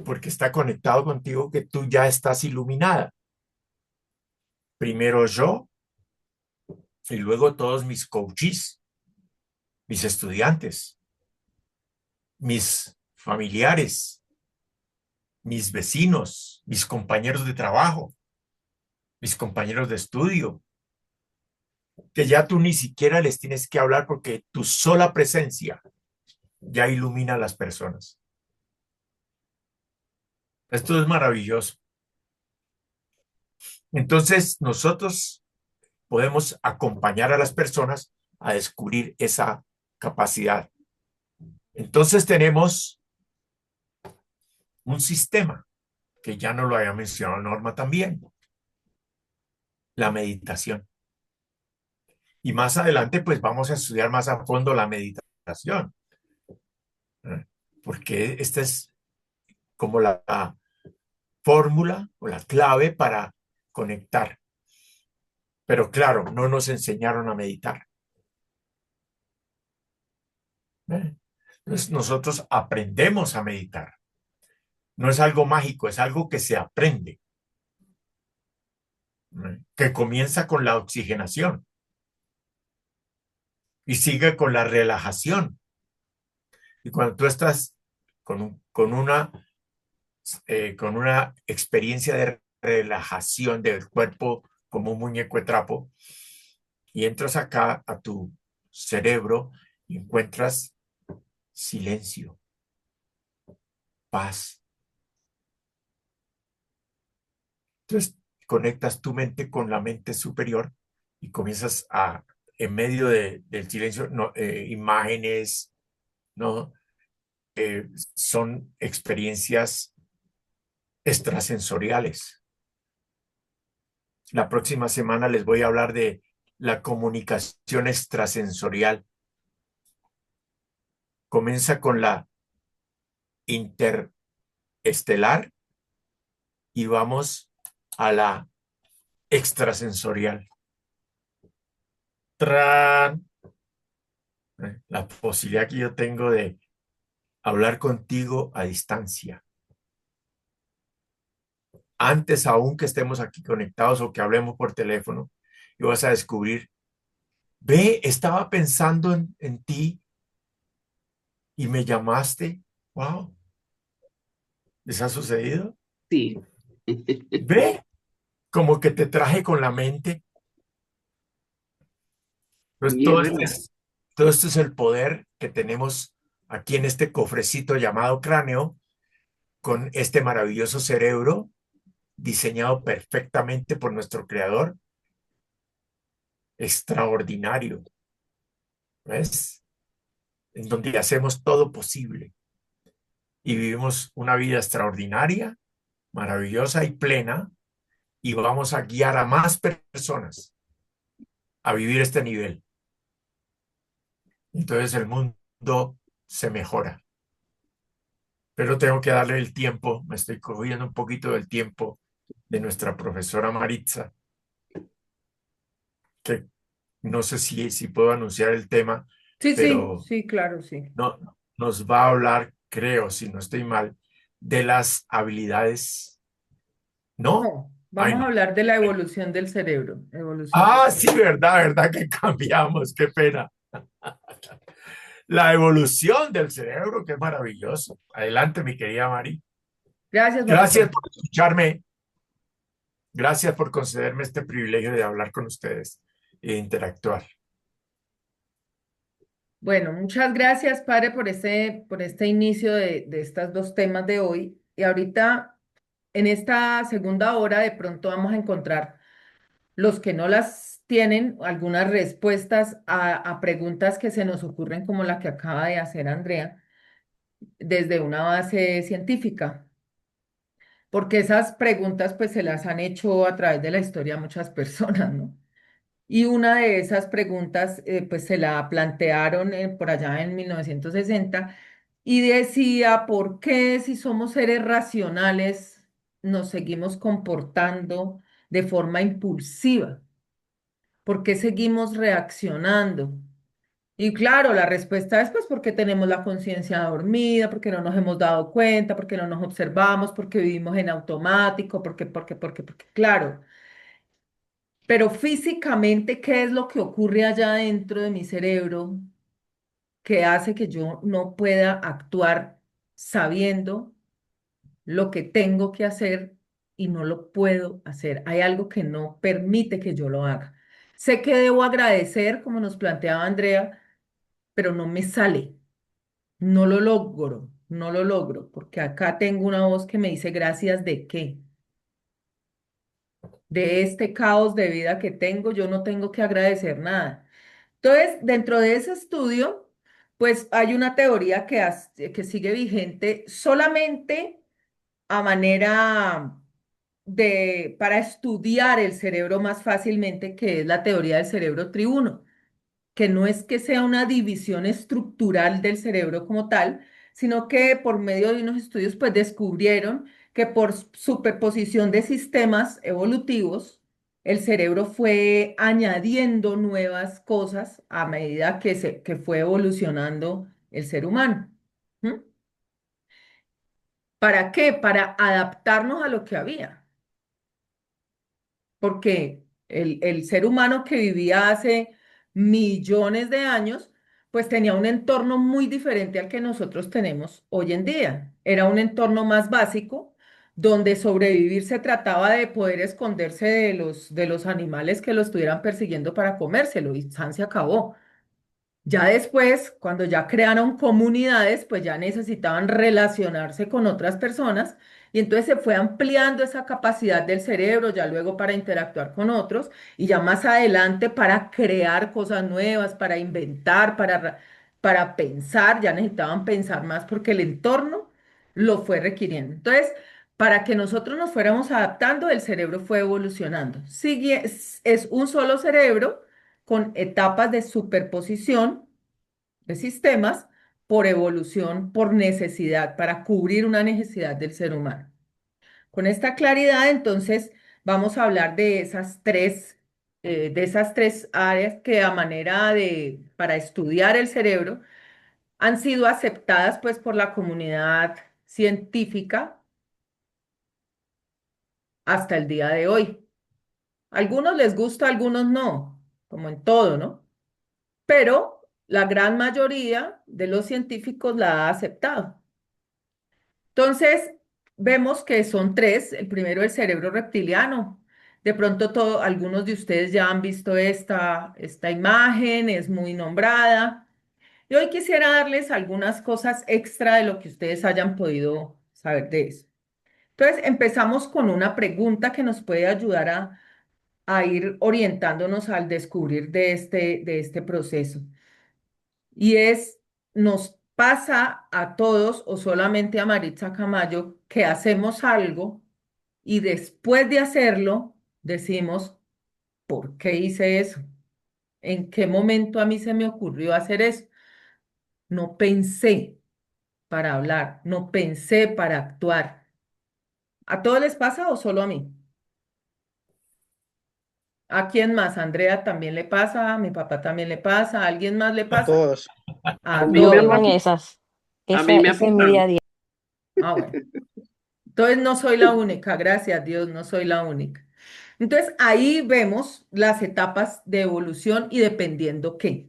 Porque está conectado contigo que tú ya estás iluminada. Primero yo y luego todos mis coaches, mis estudiantes, mis familiares, mis vecinos, mis compañeros de trabajo, mis compañeros de estudio, que ya tú ni siquiera les tienes que hablar porque tu sola presencia ya ilumina a las personas. Esto es maravilloso. Entonces, nosotros podemos acompañar a las personas a descubrir esa capacidad. Entonces, tenemos un sistema que ya no lo había mencionado Norma también, la meditación. Y más adelante, pues vamos a estudiar más a fondo la meditación, ¿eh? Porque esta es como la fórmula o la clave para conectar. Pero claro, no nos enseñaron a meditar, ¿eh? Entonces nosotros aprendemos a meditar. No es algo mágico, es algo que se aprende, ¿eh? Que comienza con la oxigenación y sigue con la relajación. Y cuando tú estás con una experiencia de relajación del cuerpo como un muñeco de trapo y entras acá a tu cerebro y encuentras silencio, paz. Entonces conectas tu mente con la mente superior y comienzas a, en medio del silencio, no, imágenes, ¿no? Son experiencias extrasensoriales. La próxima semana les voy a hablar de la comunicación extrasensorial. Comienza con la interestelar y vamos a la extrasensorial. ¡Tran! La posibilidad que yo tengo de hablar contigo a distancia. Antes aún que estemos aquí conectados o que hablemos por teléfono, y vas a descubrir, ve, estaba pensando en ti y me llamaste. Wow, ¿les ha sucedido?
Sí.
Ve, como que te traje con la mente. Pues
Y es verdad.
todo esto es el poder que tenemos aquí en este cofrecito llamado cráneo, con este maravilloso cerebro diseñado perfectamente por nuestro creador, extraordinario, ¿ves? En donde hacemos todo posible y vivimos una vida extraordinaria, maravillosa y plena, y vamos a guiar a más personas a vivir este nivel. Entonces el mundo se mejora. Pero tengo que darle el tiempo, me estoy cogiendo un poquito del tiempo de nuestra profesora Maritza, que no sé si puedo anunciar el tema,
Sí, sí,
pero
sí, claro, sí.
no, nos va a hablar, creo, si no estoy mal, de las habilidades. ¿No?
No,
Ay,
vamos a
no.
hablar de la evolución del cerebro. Evolución del
Ah, sí,
cerebro.
verdad que cambiamos, qué pena. La evolución del cerebro, qué maravilloso. Adelante, mi querida Mari.
Gracias,
Gracias
doctor.
por escucharme. Gracias por concederme este privilegio de hablar con ustedes e interactuar.
Bueno, muchas gracias, padre, por este inicio de estos dos temas de hoy. Y ahorita, en esta segunda hora, de pronto vamos a encontrar los que no las tienen, algunas respuestas a preguntas que se nos ocurren, como la que acaba de hacer Andrea, desde una base científica, porque esas preguntas pues se las han hecho a través de la historia a muchas personas, ¿no? Y una de esas preguntas, pues se la plantearon por allá en 1960 y decía, ¿por qué si somos seres racionales nos seguimos comportando de forma impulsiva? ¿Por qué seguimos reaccionando? Y claro, la respuesta es pues porque tenemos la conciencia dormida, porque no nos hemos dado cuenta, porque no nos observamos, porque vivimos en automático, porque, claro. Pero físicamente, ¿qué es lo que ocurre allá dentro de mi cerebro que hace que yo no pueda actuar sabiendo lo que tengo que hacer y no lo puedo hacer? Hay algo que no permite que yo lo haga. Sé que debo agradecer, como nos planteaba Andrea, pero no me sale. No lo logro, no lo logro, porque acá tengo una voz que me dice gracias de qué, de este caos de vida que tengo, yo no tengo que agradecer nada. Entonces, dentro de ese estudio, pues hay una teoría que sigue vigente solamente a manera para estudiar el cerebro más fácilmente, que es la teoría del cerebro triuno, que no es que sea una división estructural del cerebro como tal, sino que por medio de unos estudios pues descubrieron que por superposición de sistemas evolutivos, el cerebro fue añadiendo nuevas cosas a medida que fue evolucionando el ser humano. ¿Mm? ¿Para qué? Para adaptarnos a lo que había. Porque el ser humano que vivía hace millones de años, pues tenía un entorno muy diferente al que nosotros tenemos hoy en día. Era un entorno más básico, donde sobrevivir se trataba de poder esconderse de los animales que lo estuvieran persiguiendo para comérselo, y San se acabó. Ya después, cuando ya crearon comunidades, pues ya necesitaban relacionarse con otras personas y entonces se fue ampliando esa capacidad del cerebro, ya luego para interactuar con otros y ya más adelante para crear cosas nuevas, para inventar, para pensar, ya necesitaban pensar más porque el entorno lo fue requiriendo. Entonces, para que nosotros nos fuéramos adaptando, el cerebro fue evolucionando. Es un solo cerebro con etapas de superposición de sistemas por evolución, por necesidad, para cubrir una necesidad del ser humano. Con esta claridad, entonces, vamos a hablar de esas tres áreas que a manera para estudiar el cerebro, han sido aceptadas pues por la comunidad científica hasta el día de hoy. A algunos les gusta, a algunos no, como en todo, ¿no? Pero la gran mayoría de los científicos la ha aceptado. Entonces, vemos que son tres. El primero, el cerebro reptiliano. De pronto, algunos de ustedes ya han visto esta imagen, es muy nombrada. Y hoy quisiera darles algunas cosas extra de lo que ustedes hayan podido saber de eso. Entonces, empezamos con una pregunta que nos puede ayudar a ir orientándonos al descubrir de este proceso. Y ¿nos pasa a todos o solamente a Maritza Camayo que hacemos algo y después de hacerlo decimos, ¿por qué hice eso? ¿En qué momento a mí se me ocurrió hacer eso? No pensé para hablar, no pensé para actuar. ¿A todos les pasa o solo a mí? ¿A quién más? ¿A Andrea también le pasa? ¿A mi papá también le pasa? ¿A alguien más le
A
pasa?
todos.
A
A
mí
Yo
me ha
vivo
todos.
en
pasado.
esas.
A mí me ha
Ese es mi
pasado.
día a día.
Ah, bueno. Entonces no soy la única, gracias a Dios, no soy la única. Entonces ahí vemos las etapas de evolución y dependiendo qué.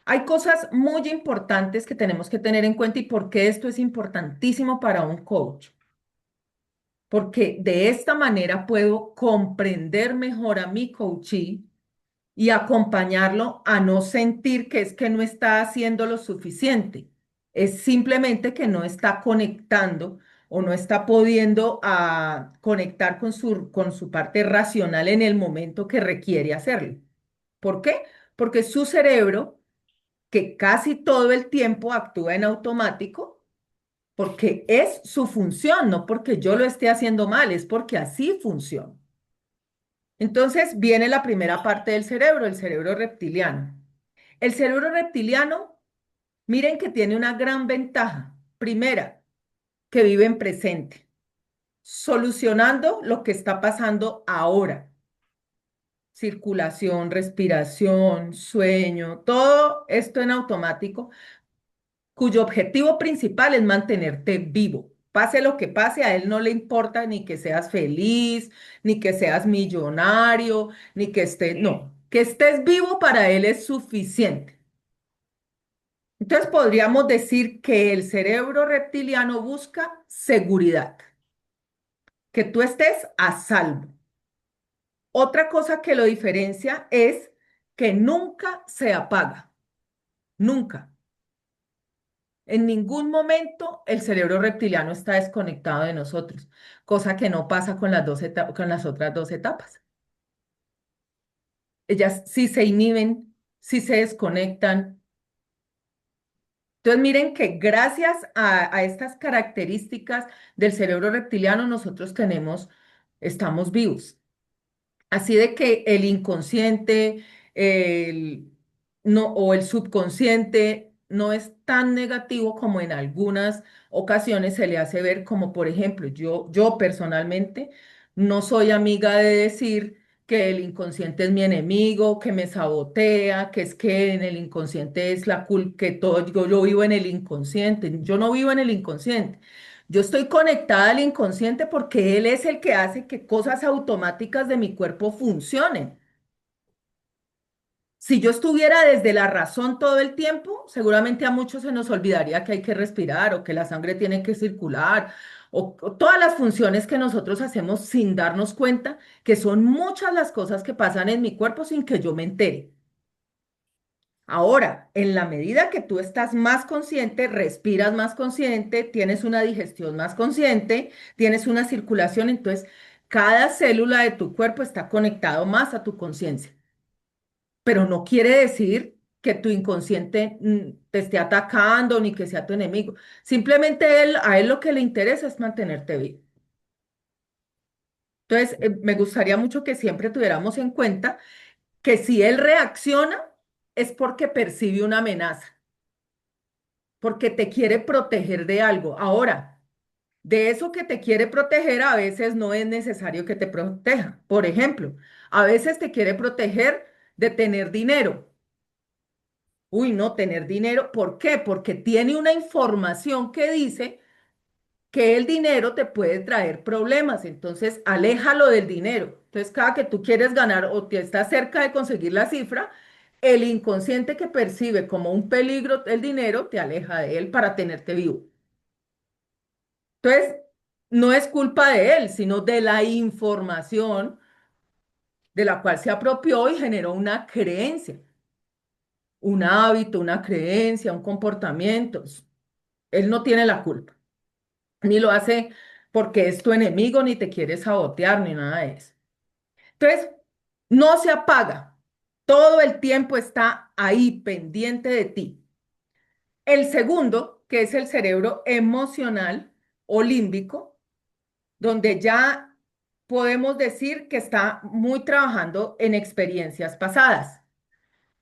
Hay cosas muy importantes que tenemos que tener en cuenta y por qué esto es importantísimo para un coach. Porque de esta manera puedo comprender mejor a mi coachee y acompañarlo a no sentir que es que no está haciendo lo suficiente. Es simplemente que no está conectando o no está pudiendo conectar con su parte racional en el momento que requiere hacerlo. ¿Por qué? Porque su cerebro, que casi todo el tiempo actúa en automático, porque es su función, no porque yo lo esté haciendo mal, es porque así funciona. Entonces viene la primera parte del cerebro, el cerebro reptiliano. El cerebro reptiliano, miren que tiene una gran ventaja. Primera, que vive en presente, solucionando lo que está pasando ahora. circulación, respiración, sueño, todo esto en automático, cuyo objetivo principal es mantenerte vivo. Pase lo que pase, a él no le importa ni que seas feliz, ni que seas millonario, ni que estés, no, que estés vivo para él es suficiente. Entonces podríamos decir que el cerebro reptiliano busca seguridad, que tú estés a salvo. Otra cosa que lo diferencia es que nunca se apaga, nunca. En ningún momento el cerebro reptiliano está desconectado de nosotros, cosa que no pasa con con las otras dos etapas. Ellas sí se inhiben, sí se desconectan. Entonces miren que gracias a estas características del cerebro reptiliano nosotros estamos vivos. Así de que el inconsciente el, no, o el subconsciente no es tan negativo como en algunas ocasiones se le hace ver, como por ejemplo, yo personalmente no soy amiga de decir que el inconsciente es mi enemigo, que me sabotea, que es que en el inconsciente es la culpa, que todo, yo vivo en el inconsciente. Yo no vivo en el inconsciente. Yo estoy conectada al inconsciente porque él es el que hace que cosas automáticas de mi cuerpo funcionen. Si yo estuviera desde la razón todo el tiempo, seguramente a muchos se nos olvidaría que hay que respirar o que la sangre tiene que circular o todas las funciones que nosotros hacemos sin darnos cuenta, que son muchas las cosas que pasan en mi cuerpo sin que yo me entere. Ahora, en la medida que tú estás más consciente, respiras más consciente, tienes una digestión más consciente, tienes una circulación, entonces cada célula de tu cuerpo está conectado más a tu conciencia. Pero no quiere decir que tu inconsciente te esté atacando ni que sea tu enemigo. Simplemente a él lo que le interesa es mantenerte vivo. Entonces, me gustaría mucho que siempre tuviéramos en cuenta que si él reacciona es porque percibe una amenaza, porque te quiere proteger de algo. Ahora, de eso que te quiere proteger, a veces no es necesario que te proteja. Por ejemplo, a veces te quiere proteger de tener dinero. Uy, no, tener dinero. ¿Por qué? Porque tiene una información que dice que el dinero te puede traer problemas. Entonces, aléjalo del dinero. Entonces, cada que tú quieres ganar o te estás cerca de conseguir la cifra, el inconsciente que percibe como un peligro el dinero te aleja de él para tenerte vivo. Entonces, no es culpa de él, sino de la información de la cual se apropió y generó una creencia, un hábito, una creencia, un comportamiento. Él no tiene la culpa, ni lo hace porque es tu enemigo, ni te quiere sabotear, ni nada de eso. Entonces, no se apaga. Todo el tiempo está ahí, pendiente de ti. El segundo, que es el cerebro emocional o límbico, donde ya podemos decir que está muy trabajando en experiencias pasadas.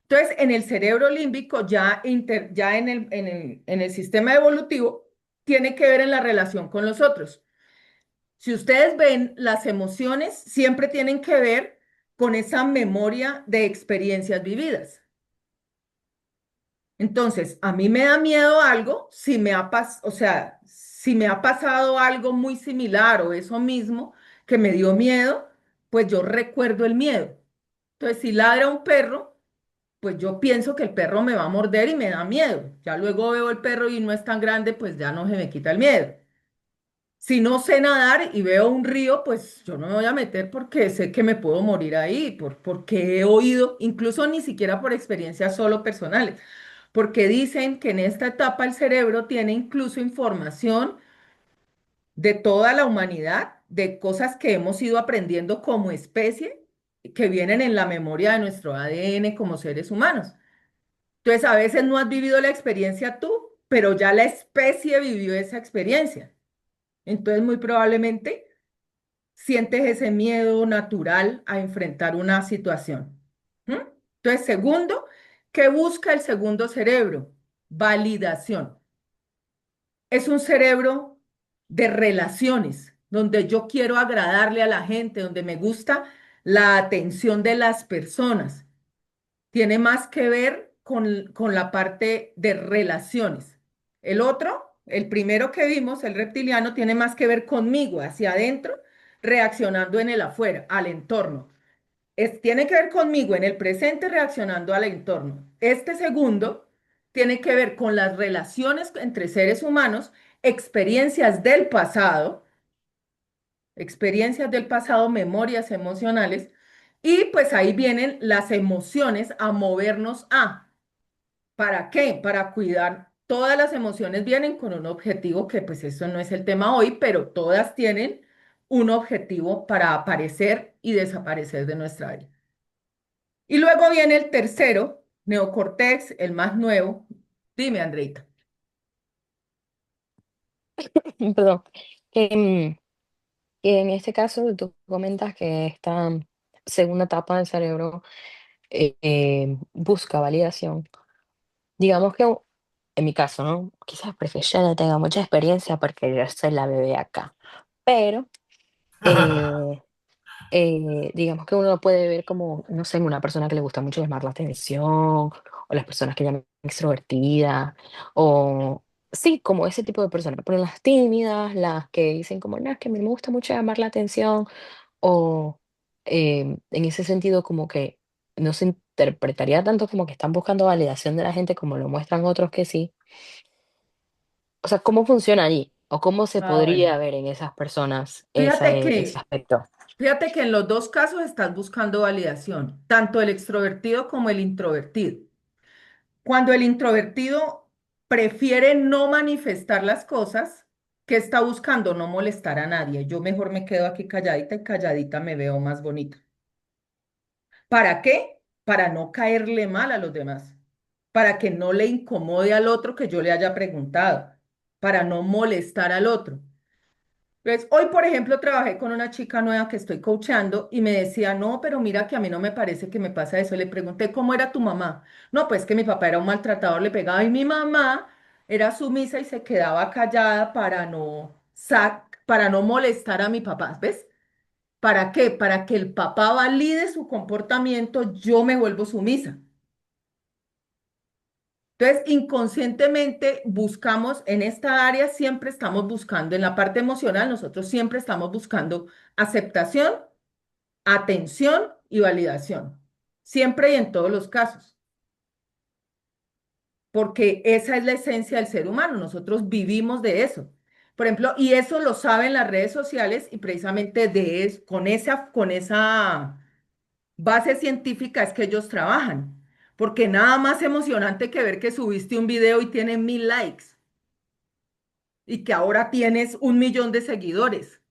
Entonces, en el cerebro límbico, ya en el sistema evolutivo, tiene que ver en la relación con los otros. Si ustedes ven, las emociones siempre tienen que ver con esa memoria de experiencias vividas. Entonces, a mí me da miedo algo, o sea, si me ha pasado algo muy similar o eso mismo que me dio miedo, pues yo recuerdo el miedo. Entonces, si ladra un perro, pues yo pienso que el perro me va a morder y me da miedo. Ya luego veo el perro y no es tan grande, pues ya no se me quita el miedo. Si no sé nadar y veo un río, pues yo no me voy a meter porque sé que me puedo morir ahí, porque he oído, incluso ni siquiera por experiencias solo personales, porque dicen que en esta etapa el cerebro tiene incluso información de toda la humanidad, de cosas que hemos ido aprendiendo como especie, que vienen en la memoria de nuestro ADN como seres humanos. Entonces, a veces no has vivido la experiencia tú, pero ya la especie vivió esa experiencia. Entonces, muy probablemente sientes ese miedo natural a enfrentar una situación. ¿Mm? Entonces, segundo, ¿qué busca el segundo cerebro? Validación. Es un cerebro de relaciones, donde yo quiero agradarle a la gente, donde me gusta la atención de las personas. Tiene más que ver con la parte de relaciones. El otro, el primero que vimos, el reptiliano, tiene más que ver conmigo, hacia adentro, reaccionando en el afuera, al entorno. Tiene que ver conmigo en el presente, reaccionando al entorno. Este segundo tiene que ver con las relaciones entre seres humanos, experiencias del pasado, memorias emocionales, y pues ahí vienen las emociones a movernos a. ¿Para qué? Para cuidar. Todas las emociones vienen con un objetivo que pues eso no es el tema hoy, pero todas tienen un objetivo para aparecer y desaparecer de nuestra vida. Y luego viene el tercero, neocortex, el más nuevo. Dime, Andreita.
Perdón. Que, que en este caso tú comentas que esta segunda etapa del cerebro busca validación. Digamos que en mi caso, ¿no? Quizás porque yo no tengo mucha experiencia porque yo soy la bebé acá, pero eh, digamos que uno lo puede ver como, no sé, una persona que le gusta mucho llamar la atención, o las personas que llaman extrovertidas, o sí, como ese tipo de personas, pero las tímidas, las que dicen como, no, es que a mí me gusta mucho llamar la atención, o en ese sentido como que no se interpretaría tanto como que están buscando validación de la gente como lo muestran otros que sí. O sea, ¿cómo funciona allí? ¿O cómo se
Ah, bueno.
podría ver en esas personas
Fíjate
ese
que,
aspecto?
fíjate que en los dos casos estás buscando validación, tanto el extrovertido como el introvertido. Cuando el introvertido prefiere no manifestar las cosas, que está buscando no molestar a nadie. Yo mejor me quedo aquí calladita y calladita me veo más bonita. ¿Para qué? Para no caerle mal a los demás, para que no le incomode al otro que yo le haya preguntado, para no molestar al otro. Entonces, hoy, por ejemplo, trabajé con una chica nueva que estoy coachando y me decía, no, pero mira que a mí no me parece que me pasa eso. Le pregunté, ¿cómo era tu mamá? No, pues que mi papá era un maltratador, le pegaba y mi mamá era sumisa y se quedaba callada para no molestar a mi papá, ¿ves? ¿Para qué? Para que el papá valide su comportamiento, yo me vuelvo sumisa. Entonces, inconscientemente buscamos en esta área, siempre estamos buscando, en la parte emocional, nosotros siempre estamos buscando aceptación, atención y validación. Siempre y en todos los casos, porque esa es la esencia del ser humano, nosotros vivimos de eso. Por ejemplo, y eso lo saben las redes sociales y precisamente con esa base científica es que ellos trabajan, porque nada más emocionante que ver que subiste un video y tiene 1000 likes y que ahora tienes 1 millón de seguidores.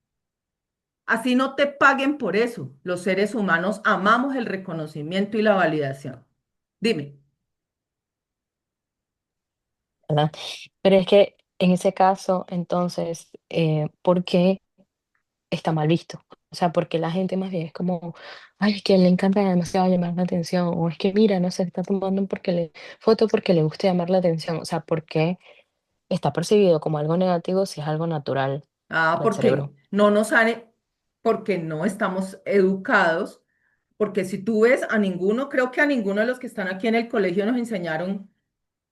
Así no te paguen por eso. Los seres humanos amamos el reconocimiento y la validación. Dime.
¿Verdad? Pero es que en ese caso, entonces, ¿por qué está mal visto? O sea, porque la gente más bien es como, ay, es que le encanta demasiado llamar la atención, o es que mira, no se está tomando foto porque le gusta llamar la atención. O sea, ¿por qué está percibido como algo negativo si es algo natural
Ah,
del
porque
cerebro?
no nos sale, porque no estamos educados, porque si tú ves a ninguno, creo que a ninguno de los que están aquí en el colegio nos enseñaron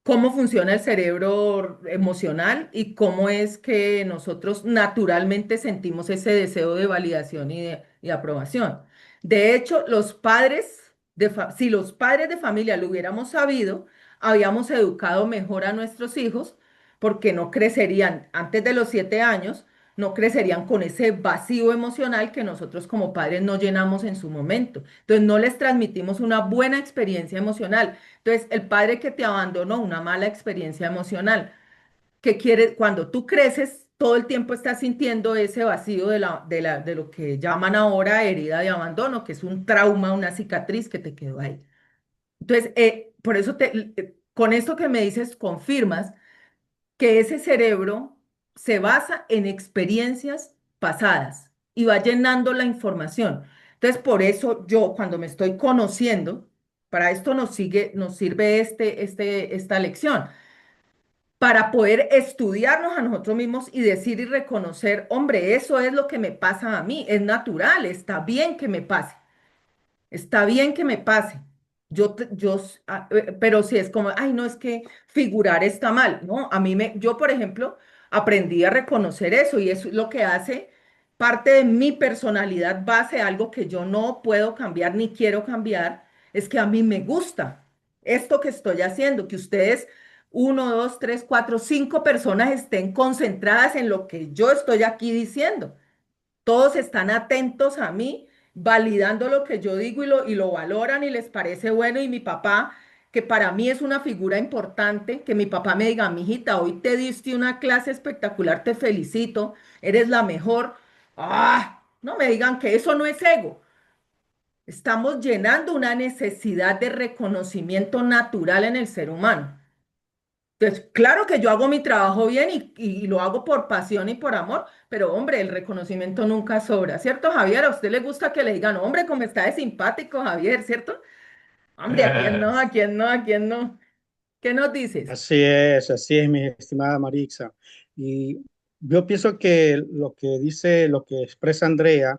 cómo funciona el cerebro emocional y cómo es que nosotros naturalmente sentimos ese deseo de validación y aprobación. De hecho, si los padres de familia lo hubiéramos sabido, habíamos educado mejor a nuestros hijos porque no crecerían antes de los 7 años, no crecerían con ese vacío emocional que nosotros como padres no llenamos en su momento. Entonces, no les transmitimos una buena experiencia emocional. Entonces, el padre que te abandonó, una mala experiencia emocional, que quiere, cuando tú creces, todo el tiempo estás sintiendo ese vacío de lo que llaman ahora herida de abandono, que es un trauma, una cicatriz que te quedó ahí. Entonces, por eso con esto que me dices, confirmas que ese cerebro se basa en experiencias pasadas y va llenando la información. Entonces, por eso yo cuando me estoy conociendo, para esto nos sirve esta lección, para poder estudiarnos a nosotros mismos y decir y reconocer, hombre, eso es lo que me pasa a mí, es natural, está bien que me pase. Está bien que me pase. Pero si es como, ay, no, es que figurar está mal, ¿no? Yo, por ejemplo, aprendí a reconocer eso y eso es lo que hace parte de mi personalidad base, algo que yo no puedo cambiar ni quiero cambiar, es que a mí me gusta esto que estoy haciendo, que ustedes, uno, dos, tres, cuatro, cinco personas estén concentradas en lo que yo estoy aquí diciendo. Todos están atentos a mí, validando lo que yo digo y lo valoran y les parece bueno. Y mi papá, que para mí es una figura importante, que mi papá me diga, mijita, hoy te diste una clase espectacular, te felicito, eres la mejor. Ah, no me digan que eso no es ego. Estamos llenando una necesidad de reconocimiento natural en el ser humano. Entonces, claro que yo hago mi trabajo bien y lo hago por pasión y por amor, pero hombre, el reconocimiento nunca sobra, ¿cierto, Javier? ¿A usted le gusta que le digan, hombre, cómo está de simpático, Javier, ¿cierto? Hombre, ¿a quién no? ¿A quién no? ¿A quién no? ¿Qué nos dices?
Así es, mi estimada Marixa. Y yo pienso que lo que dice, lo que expresa Andrea,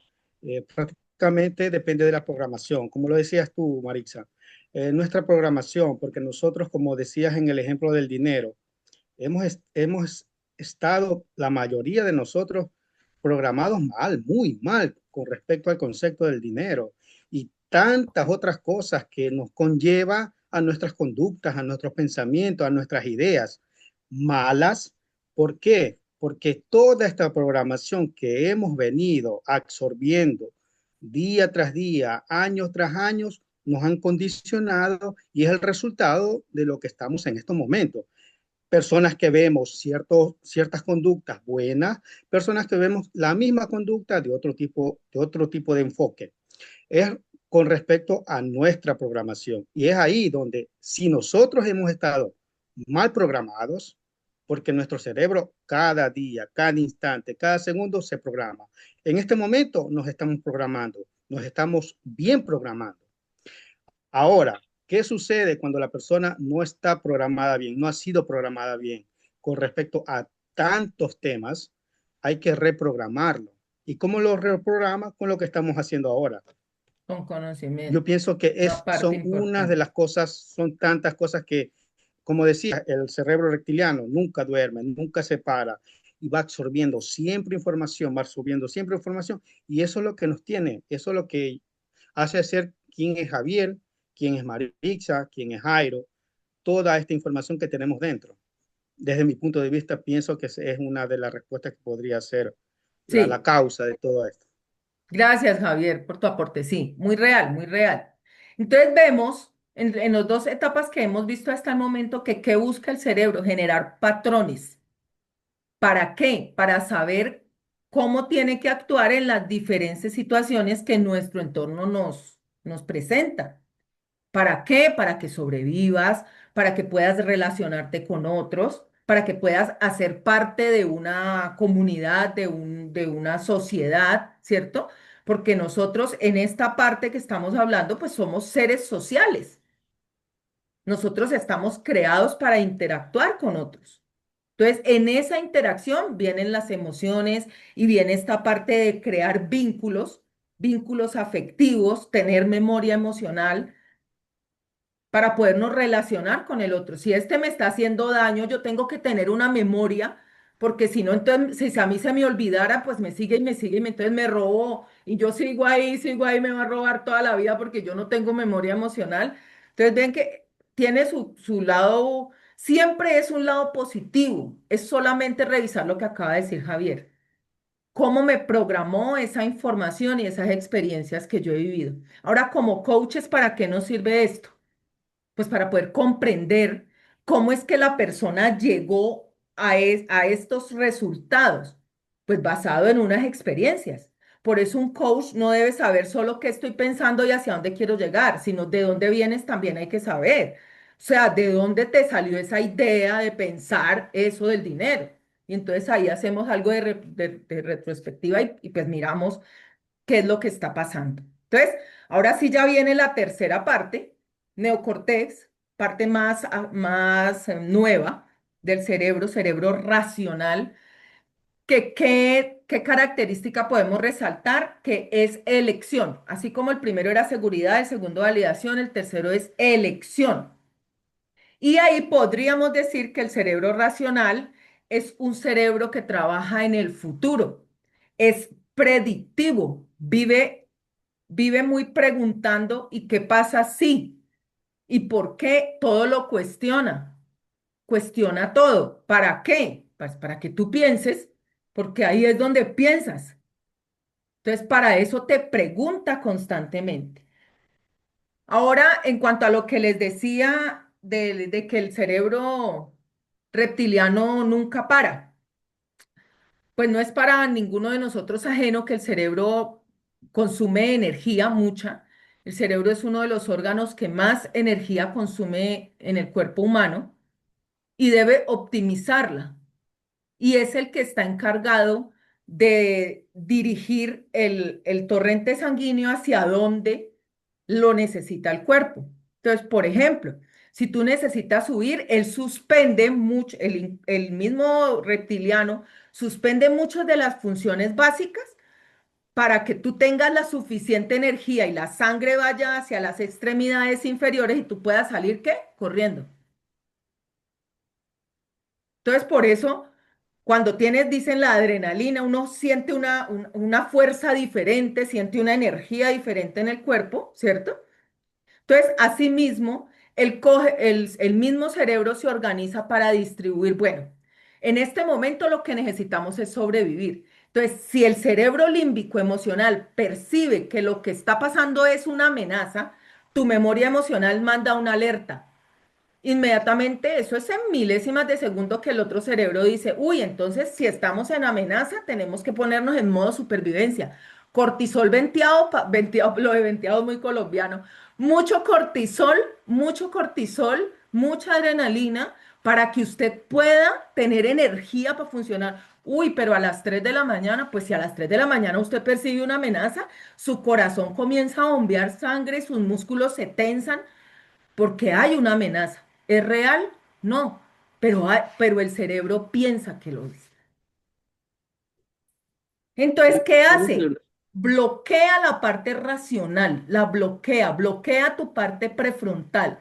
prácticamente depende de la programación. Como lo decías tú, Marixa, nuestra programación, porque nosotros, como decías en el ejemplo del dinero, hemos estado, la mayoría de nosotros, programados mal, muy mal, con respecto al concepto del dinero y tantas otras cosas que nos conlleva a nuestras conductas, a nuestros pensamientos, a nuestras ideas malas. ¿Por qué? Porque toda esta programación que hemos venido absorbiendo día tras día, años tras años, nos han condicionado y es el resultado de lo que estamos en estos momentos. Personas que vemos ciertas conductas buenas, personas que vemos la misma conducta de otro tipo de enfoque. Es con respecto a nuestra programación. Y es ahí donde si nosotros hemos estado mal programados, porque nuestro cerebro cada día, cada instante, cada segundo se programa. En este momento nos estamos programando, nos estamos bien programando. Ahora, ¿qué sucede cuando la persona no está programada bien, no ha sido programada bien con respecto a tantos temas? Hay que reprogramarlo. ¿Y cómo lo reprograma? Con lo que estamos haciendo ahora.
Con
Yo
conocimiento,
pienso que
una parte
son unas de
importante.
las cosas, son tantas cosas que, como decía, el cerebro reptiliano nunca duerme, nunca se para y va absorbiendo siempre información, va absorbiendo siempre información y eso es lo que nos tiene, eso es lo que hace ser quién es Javier, quién es Marixa, quién es Jairo, toda esta información que tenemos dentro. Desde mi punto de vista, pienso que es una de las respuestas que podría ser la
Sí,
causa de todo esto.
gracias, Javier, por tu aporte. Sí, muy real, muy real. Entonces vemos en las dos etapas que hemos visto hasta el momento que qué busca el cerebro, generar patrones. ¿Para qué? Para saber cómo tiene que actuar en las diferentes situaciones que nuestro entorno nos presenta. ¿Para qué? Para que sobrevivas, para que puedas relacionarte con otros, para que puedas hacer parte de una comunidad, de una sociedad, ¿cierto? Porque nosotros en esta parte que estamos hablando, pues somos seres sociales. Nosotros estamos creados para interactuar con otros. Entonces, en esa interacción vienen las emociones y viene esta parte de crear vínculos, vínculos afectivos, tener memoria emocional para podernos relacionar con el otro. Si este me está haciendo daño, yo tengo que tener una memoria, porque si no, entonces, si a mí se me olvidara, pues me sigue y me sigue y entonces me robó y yo sigo ahí, me va a robar toda la vida porque yo no tengo memoria emocional. Entonces, ven que tiene su lado, siempre es un lado positivo, es solamente revisar lo que acaba de decir Javier. Cómo me programó esa información y esas experiencias que yo he vivido. Ahora, como coaches, ¿para qué nos sirve esto? Pues para poder comprender cómo es que la persona llegó a estos resultados, pues basado en unas experiencias. Por eso un coach no debe saber solo qué estoy pensando y hacia dónde quiero llegar, sino de dónde vienes también hay que saber. O sea, de dónde te salió esa idea de pensar eso del dinero. Y entonces ahí hacemos algo de retrospectiva y pues miramos qué es lo que está pasando. Entonces, ahora sí ya viene la tercera parte, neocortex, parte más nueva del cerebro, cerebro racional. ¿Qué ¿qué característica podemos resaltar? Que es elección. Así como el primero era seguridad, el segundo validación, el tercero es elección. Y ahí podríamos decir que el cerebro racional es un cerebro que trabaja en el futuro, es predictivo, vive muy preguntando ¿y qué pasa si? ¿Y por qué? Todo lo cuestiona todo. ¿Para qué? Pues para que tú pienses, porque ahí es donde piensas. Entonces, para eso te pregunta constantemente. Ahora, en cuanto a lo que les decía de que el cerebro reptiliano nunca para, pues no es para ninguno de nosotros ajeno que el cerebro consume energía, mucha. El cerebro es uno de los órganos que más energía consume en el cuerpo humano y debe optimizarla. Y es el que está encargado de dirigir el torrente sanguíneo hacia donde lo necesita el cuerpo. Entonces, por ejemplo, si tú necesitas huir, él suspende mucho, el mismo reptiliano suspende muchas de las funciones básicas para que tú tengas la suficiente energía y la sangre vaya hacia las extremidades inferiores y tú puedas salir, ¿qué? Corriendo. Entonces, por eso, cuando tienes, dicen la adrenalina, uno siente una fuerza diferente, siente una energía diferente en el cuerpo, ¿cierto? Entonces, asimismo, el mismo cerebro se organiza para distribuir, bueno, en este momento lo que necesitamos es sobrevivir. Entonces, si el cerebro límbico emocional percibe que lo que está pasando es una amenaza, tu memoria emocional manda una alerta. Inmediatamente, eso es en milésimas de segundo que el otro cerebro dice, uy, entonces si estamos en amenaza, tenemos que ponernos en modo supervivencia. Cortisol venteado, venteado, lo de venteado es muy colombiano. Mucho cortisol, mucha adrenalina para que usted pueda tener energía para funcionar. Uy, pero a las 3 de la mañana, pues si a las 3 de la mañana usted percibe una amenaza, su corazón comienza a bombear sangre, sus músculos se tensan porque hay una amenaza. ¿Es real? No, pero el cerebro piensa que lo es. Entonces, ¿qué hace? Bloquea la parte racional, la bloquea tu parte prefrontal,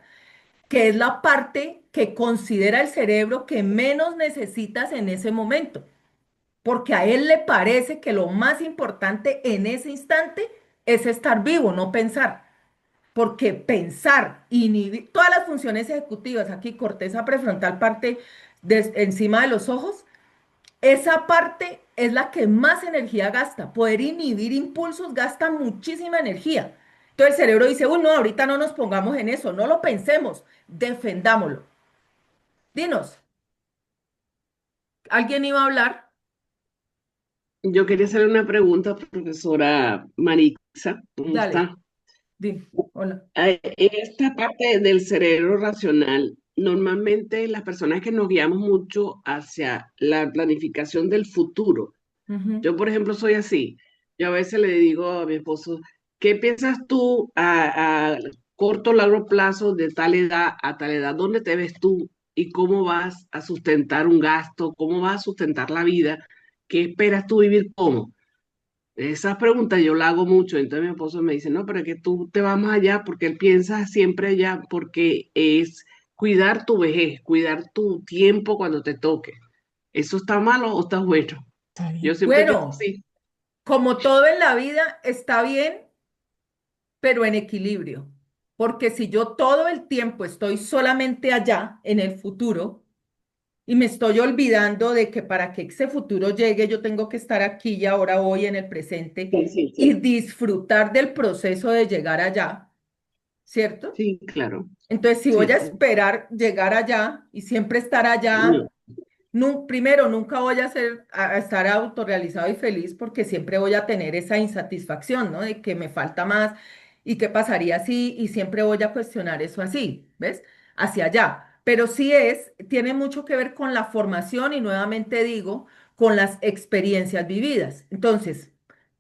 que es la parte que considera el cerebro que menos necesitas en ese momento, porque a él le parece que lo más importante en ese instante es estar vivo, no pensar. Porque pensar, inhibir todas las funciones ejecutivas, aquí corteza prefrontal, parte encima de los ojos, esa parte es la que más energía gasta. Poder inhibir impulsos gasta muchísima energía. Entonces el cerebro dice, uy, no, ahorita no nos pongamos en eso, no lo pensemos, defendámoslo. Dinos, ¿alguien iba a hablar?
Yo quería hacer una pregunta, profesora Marixa, ¿cómo
Dale,
está?
hola.
En esta parte del cerebro racional, normalmente las personas que nos guiamos mucho hacia la planificación del futuro.
Ujú.
Yo, por ejemplo, soy así. Yo a veces le digo a mi esposo, ¿qué piensas tú a corto o largo plazo de tal edad a tal edad? ¿Dónde te ves tú? ¿Y cómo vas a sustentar un gasto? ¿Cómo vas a sustentar la vida? ¿Qué esperas tú vivir cómo? Esas preguntas yo la hago mucho, entonces mi esposo me dice, no, pero es que tú te vas más allá porque él piensa siempre allá, porque es cuidar tu vejez, cuidar tu tiempo cuando te toque. ¿Eso está malo o está bueno?
Está
Yo
bien.
siempre pienso
Bueno,
así.
como todo en la vida está bien, pero en equilibrio. Porque si yo todo el tiempo estoy solamente allá, en el futuro, y me estoy olvidando de que para que ese futuro llegue, yo tengo que estar aquí y ahora, hoy, en el presente,
Sí, sí,
y
sí.
disfrutar del proceso de llegar allá, ¿cierto?
Sí, claro.
Entonces, si voy a
Sí.
esperar llegar allá y siempre estar allá,
No.
primero, nunca voy a estar autorrealizado y feliz porque siempre voy a tener esa insatisfacción, ¿no? De que me falta más y qué pasaría si, y siempre voy a cuestionar eso así, ¿ves? Hacia allá. Pero sí tiene mucho que ver con la formación y nuevamente digo, con las experiencias vividas. Entonces,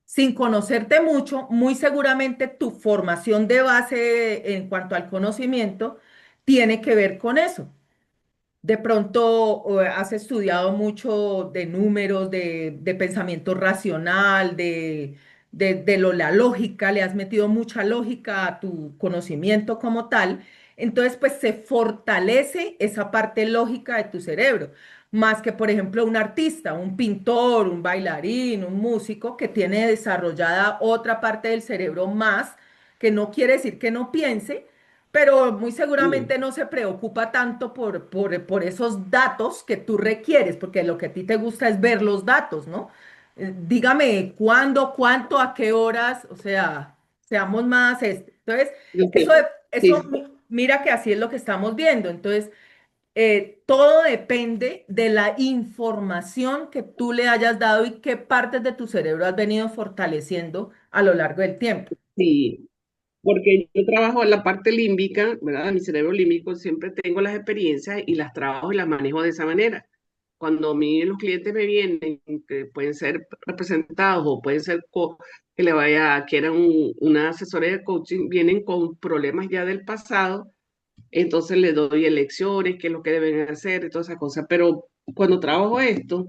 sin conocerte mucho, muy seguramente tu formación de base en cuanto al conocimiento tiene que ver con eso. De pronto has estudiado mucho de números, de pensamiento racional, la lógica, le has metido mucha lógica a tu conocimiento como tal. Entonces, pues se fortalece esa parte lógica de tu cerebro, más que, por ejemplo, un artista, un pintor, un bailarín, un músico que tiene desarrollada otra parte del cerebro más, que no quiere decir que no piense, pero muy
Mm.
seguramente no se preocupa tanto por esos datos que tú requieres, porque lo que a ti te gusta es ver los datos, ¿no? Dígame cuándo, cuánto, a qué horas, o sea, seamos más Entonces, eso,
Ok.
eso
Sí,
mira que así es lo que estamos viendo. Entonces, todo depende de la información que tú le hayas dado y qué partes de tu cerebro has venido fortaleciendo a lo largo del tiempo.
sí. Porque yo trabajo en la parte límbica, ¿verdad? Mi cerebro límbico, siempre tengo las experiencias y las trabajo y las manejo de esa manera. Cuando a mí los clientes me vienen, que pueden ser representados o pueden ser que le vaya, quieran una asesoría de coaching, vienen con problemas ya del pasado, entonces les doy lecciones, qué es lo que deben hacer y todas esas cosas. Pero cuando trabajo esto,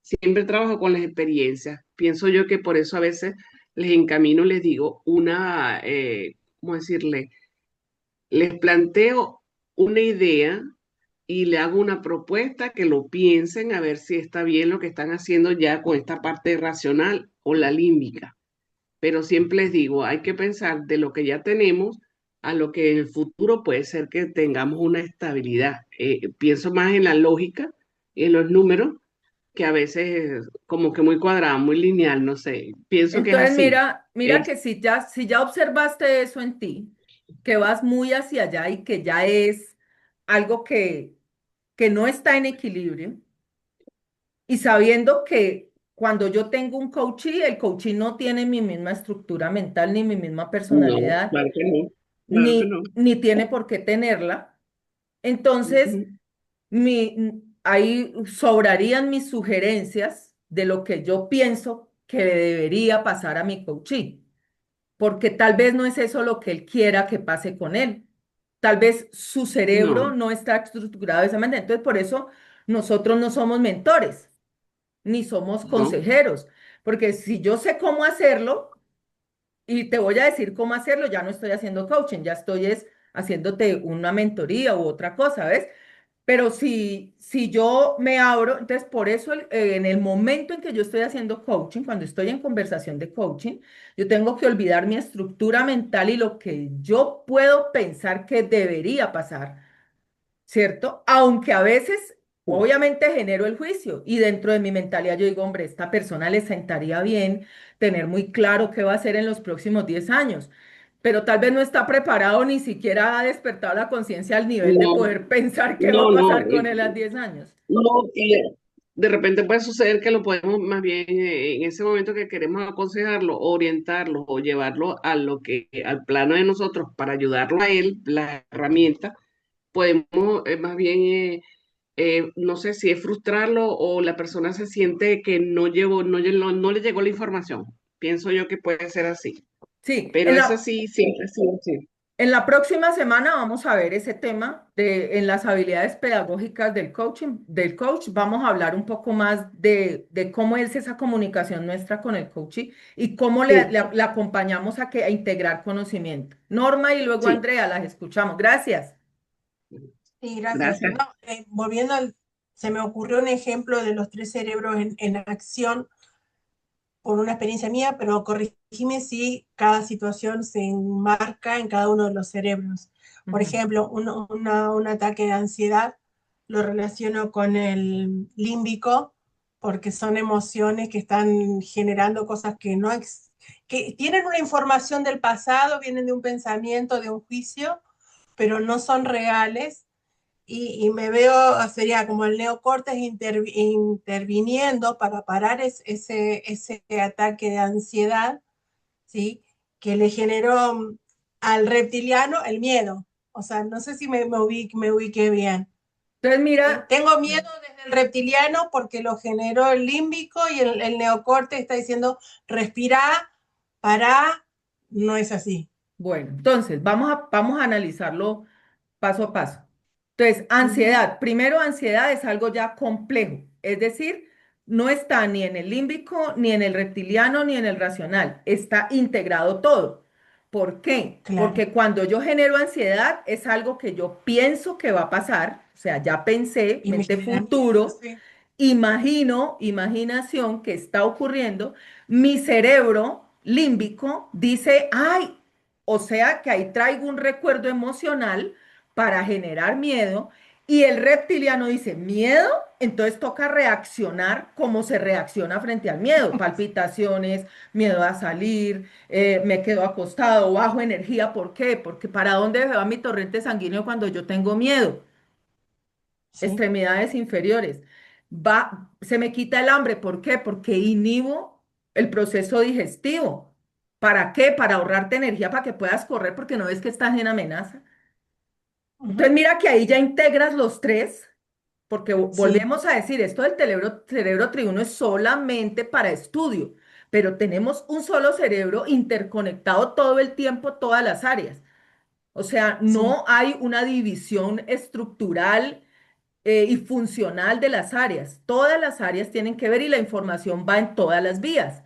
siempre trabajo con las experiencias. Pienso yo que por eso a veces les encamino, les digo ¿cómo decirle? Les planteo una idea y le hago una propuesta que lo piensen a ver si está bien lo que están haciendo ya con esta parte racional o la límbica. Pero siempre les digo, hay que pensar de lo que ya tenemos a lo que en el futuro puede ser que tengamos una estabilidad. Pienso más en la lógica y en los números que a veces como que muy cuadrado, muy lineal, no sé. Pienso que es
Entonces,
así.
mira que si ya observaste eso en ti, que vas muy hacia allá y que ya es algo que no está en equilibrio, y sabiendo que cuando yo tengo un coachee, el coachee no tiene mi misma estructura mental, ni mi misma
No,
personalidad,
claro que no, claro que
ni,
no.
ni tiene por qué tenerla, entonces
Ujú.
ahí sobrarían mis sugerencias de lo que yo pienso que le debería pasar a mi coachee, porque tal vez no es eso lo que él quiera que pase con él. Tal vez su cerebro
No,
no está estructurado de esa manera. Entonces, por eso nosotros no somos mentores ni somos
no,
consejeros, porque si yo sé cómo hacerlo y te voy a decir cómo hacerlo, ya no estoy haciendo coaching, ya estoy haciéndote una mentoría u otra cosa, ¿ves? Pero si yo me abro, entonces por eso en el momento en que yo estoy haciendo coaching, cuando estoy en conversación de coaching, yo tengo que olvidar mi estructura mental y lo que yo puedo pensar que debería pasar, ¿cierto? Aunque a veces, obviamente, genero el juicio y dentro de mi mentalidad yo digo, hombre, esta persona le sentaría bien tener muy claro qué va a hacer en los próximos 10 años, pero tal vez no está preparado, ni siquiera ha despertado la conciencia al nivel de
no,
poder pensar qué va a
no, no.
pasar con él a 10 años.
No, y de repente puede suceder que lo podemos más bien en ese momento que queremos aconsejarlo, orientarlo o llevarlo a lo que, al plano de nosotros para ayudarlo a él, la herramienta, podemos más bien no sé si es frustrarlo o la persona se siente que no le llegó la información. Pienso yo que puede ser así.
Sí,
Pero eso sí, siempre ha sido así.
en la próxima semana vamos a ver ese tema en las habilidades pedagógicas del coaching, del coach. Vamos a hablar un poco más de cómo es esa comunicación nuestra con el coach y cómo
Sí,
le acompañamos a integrar conocimiento. Norma y luego
sí.
Andrea, las escuchamos. Gracias.
Sí, gracias.
Gracias.
No, se me ocurrió un ejemplo de los tres cerebros en acción por una experiencia mía, pero corregime si cada situación se enmarca en cada uno de los cerebros. Por
Ujú.
ejemplo, un ataque de ansiedad lo relaciono con el límbico porque son emociones que están generando cosas que no que tienen una información del pasado, vienen de un pensamiento, de un juicio, pero no son reales y me veo, sería como el neocortes interviniendo para parar ese ataque de ansiedad, ¿sí? Que le generó al reptiliano el miedo. O sea, no sé si me ubiqué bien.
Entonces, mira,
Tengo miedo desde el reptiliano porque lo generó el límbico y el neocorte está diciendo, respira, para, no es así.
bueno, entonces vamos a analizarlo paso a paso. Entonces, ansiedad. Primero, ansiedad es algo ya complejo. Es decir, no está ni en el límbico, ni en el reptiliano, ni en el racional. Está integrado todo. ¿Por qué?
Claro,
Porque cuando yo genero ansiedad es algo que yo pienso que va a pasar. O sea, ya pensé,
y me
mente
genera miedo,
futuro,
sí.
imaginación que está ocurriendo, mi cerebro límbico dice, ay, o sea que ahí traigo un recuerdo emocional para generar miedo y el reptiliano dice, miedo, entonces toca reaccionar como se reacciona frente al miedo, palpitaciones, miedo a salir, me quedo acostado, bajo energía, ¿por qué? Porque ¿para dónde va mi torrente sanguíneo cuando yo tengo miedo?
Sí.
Extremidades inferiores. Se me quita el hambre. ¿Por qué? Porque inhibo el proceso digestivo. ¿Para qué? Para ahorrarte energía para que puedas correr porque no ves que estás en amenaza. Entonces
Ujú.
mira que ahí ya integras los tres, porque
Sí,
volvemos a decir, esto del cerebro triuno es solamente para estudio, pero tenemos un solo cerebro interconectado todo el tiempo, todas las áreas. O sea,
sí,
no hay una división estructural y funcional de las áreas. Todas las áreas tienen que ver y la información va en todas las vías.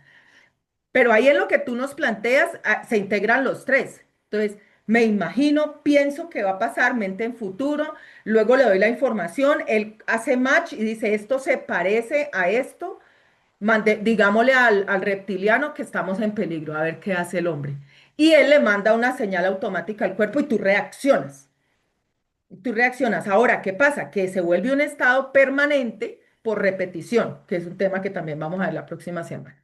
Pero ahí en lo que tú nos planteas, se integran los tres. Entonces, me imagino, pienso que va a pasar, mente en futuro, luego le doy la información, él hace match y dice, esto se parece a esto, digámosle al reptiliano que estamos en peligro, a ver qué hace el hombre. Y él le manda una señal automática al cuerpo y tú reaccionas. Tú reaccionas. Ahora, ¿qué pasa? Que se vuelve un estado permanente por repetición, que es un tema que también vamos a ver la próxima semana.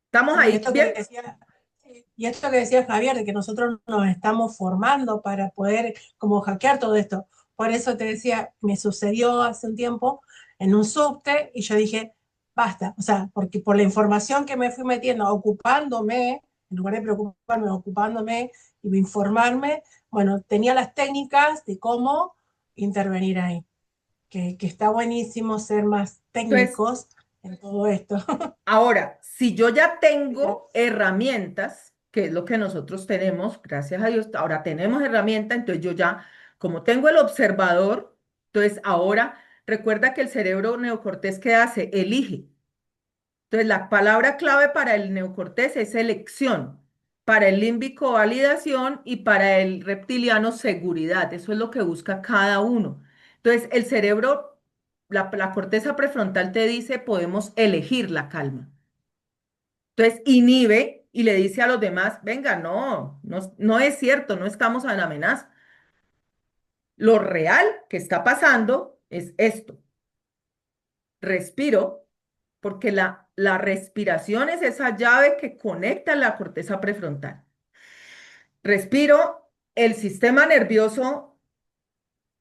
¿Estamos
sí,
ahí
esto
bien?
que decía, sí, y esto que decía Javier, de que nosotros nos estamos formando para poder como hackear todo esto. Por eso te decía, me sucedió hace un tiempo en un subte y yo dije, basta, o sea, porque por la información que me fui metiendo, ocupándome, en lugar de preocuparme, ocupándome y informarme, bueno, tenía las técnicas de cómo intervenir ahí, que está buenísimo ser más
Entonces,
técnicos en todo esto.
ahora, si yo ya tengo herramientas, que es lo que nosotros tenemos, gracias a Dios, ahora tenemos herramientas, entonces yo ya, como tengo el observador, entonces ahora recuerda que el cerebro neocortés, ¿qué hace? Elige. Entonces, la palabra clave para el neocortés es elección, para el límbico validación y para el reptiliano seguridad. Eso es lo que busca cada uno. Entonces, el cerebro, la corteza prefrontal te dice, podemos elegir la calma. Entonces, inhibe y le dice a los demás, venga, no es cierto, no estamos en amenaza. Lo real que está pasando es esto. Respiro, porque la respiración es esa llave que conecta la corteza prefrontal. Respiro, el sistema nervioso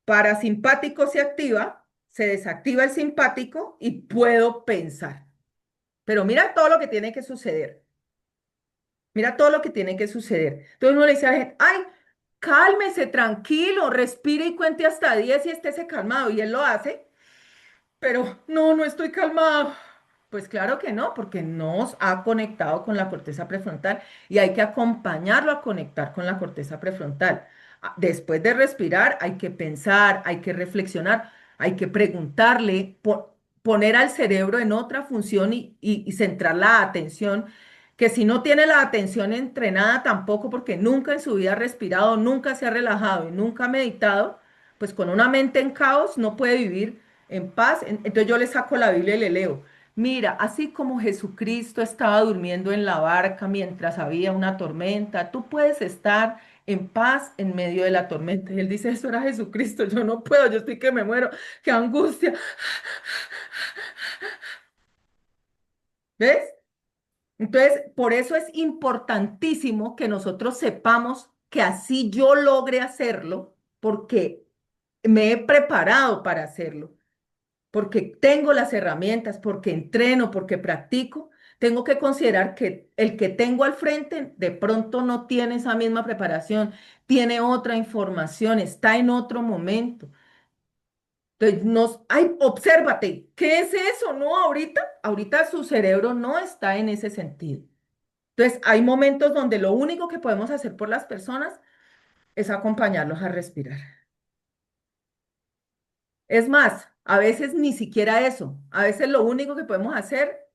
parasimpático se activa, se desactiva el simpático y puedo pensar. Pero mira todo lo que tiene que suceder. Mira todo lo que tiene que suceder. Entonces uno le dice a la gente, ay, cálmese, tranquilo, respire y cuente hasta 10 y estése calmado. Y él lo hace. Pero no estoy calmado. Pues claro que no, porque nos ha conectado con la corteza prefrontal y hay que acompañarlo a conectar con la corteza prefrontal. Después de respirar, hay que pensar, hay que reflexionar, hay que preguntarle, poner al cerebro en otra función y centrar la atención, que si no tiene la atención entrenada tampoco, porque nunca en su vida ha respirado, nunca se ha relajado y nunca ha meditado, pues con una mente en caos no puede vivir en paz. Entonces yo le saco la Biblia y le leo. Mira, así como Jesucristo estaba durmiendo en la barca mientras había una tormenta, tú puedes estar en paz en medio de la tormenta. Y él dice, eso era Jesucristo, yo no puedo, yo estoy que me muero, qué angustia. ¿Ves? Entonces, por eso es importantísimo que nosotros sepamos que así yo logre hacerlo, porque me he preparado para hacerlo, porque tengo las herramientas, porque entreno, porque practico, tengo que considerar que el que tengo al frente de pronto no tiene esa misma preparación, tiene otra información, está en otro momento. Entonces, ay, obsérvate, ¿qué es eso? No, ahorita su cerebro no está en ese sentido. Entonces, hay momentos donde lo único que podemos hacer por las personas es acompañarlos a respirar. Es más, a veces ni siquiera eso. A veces lo único que podemos hacer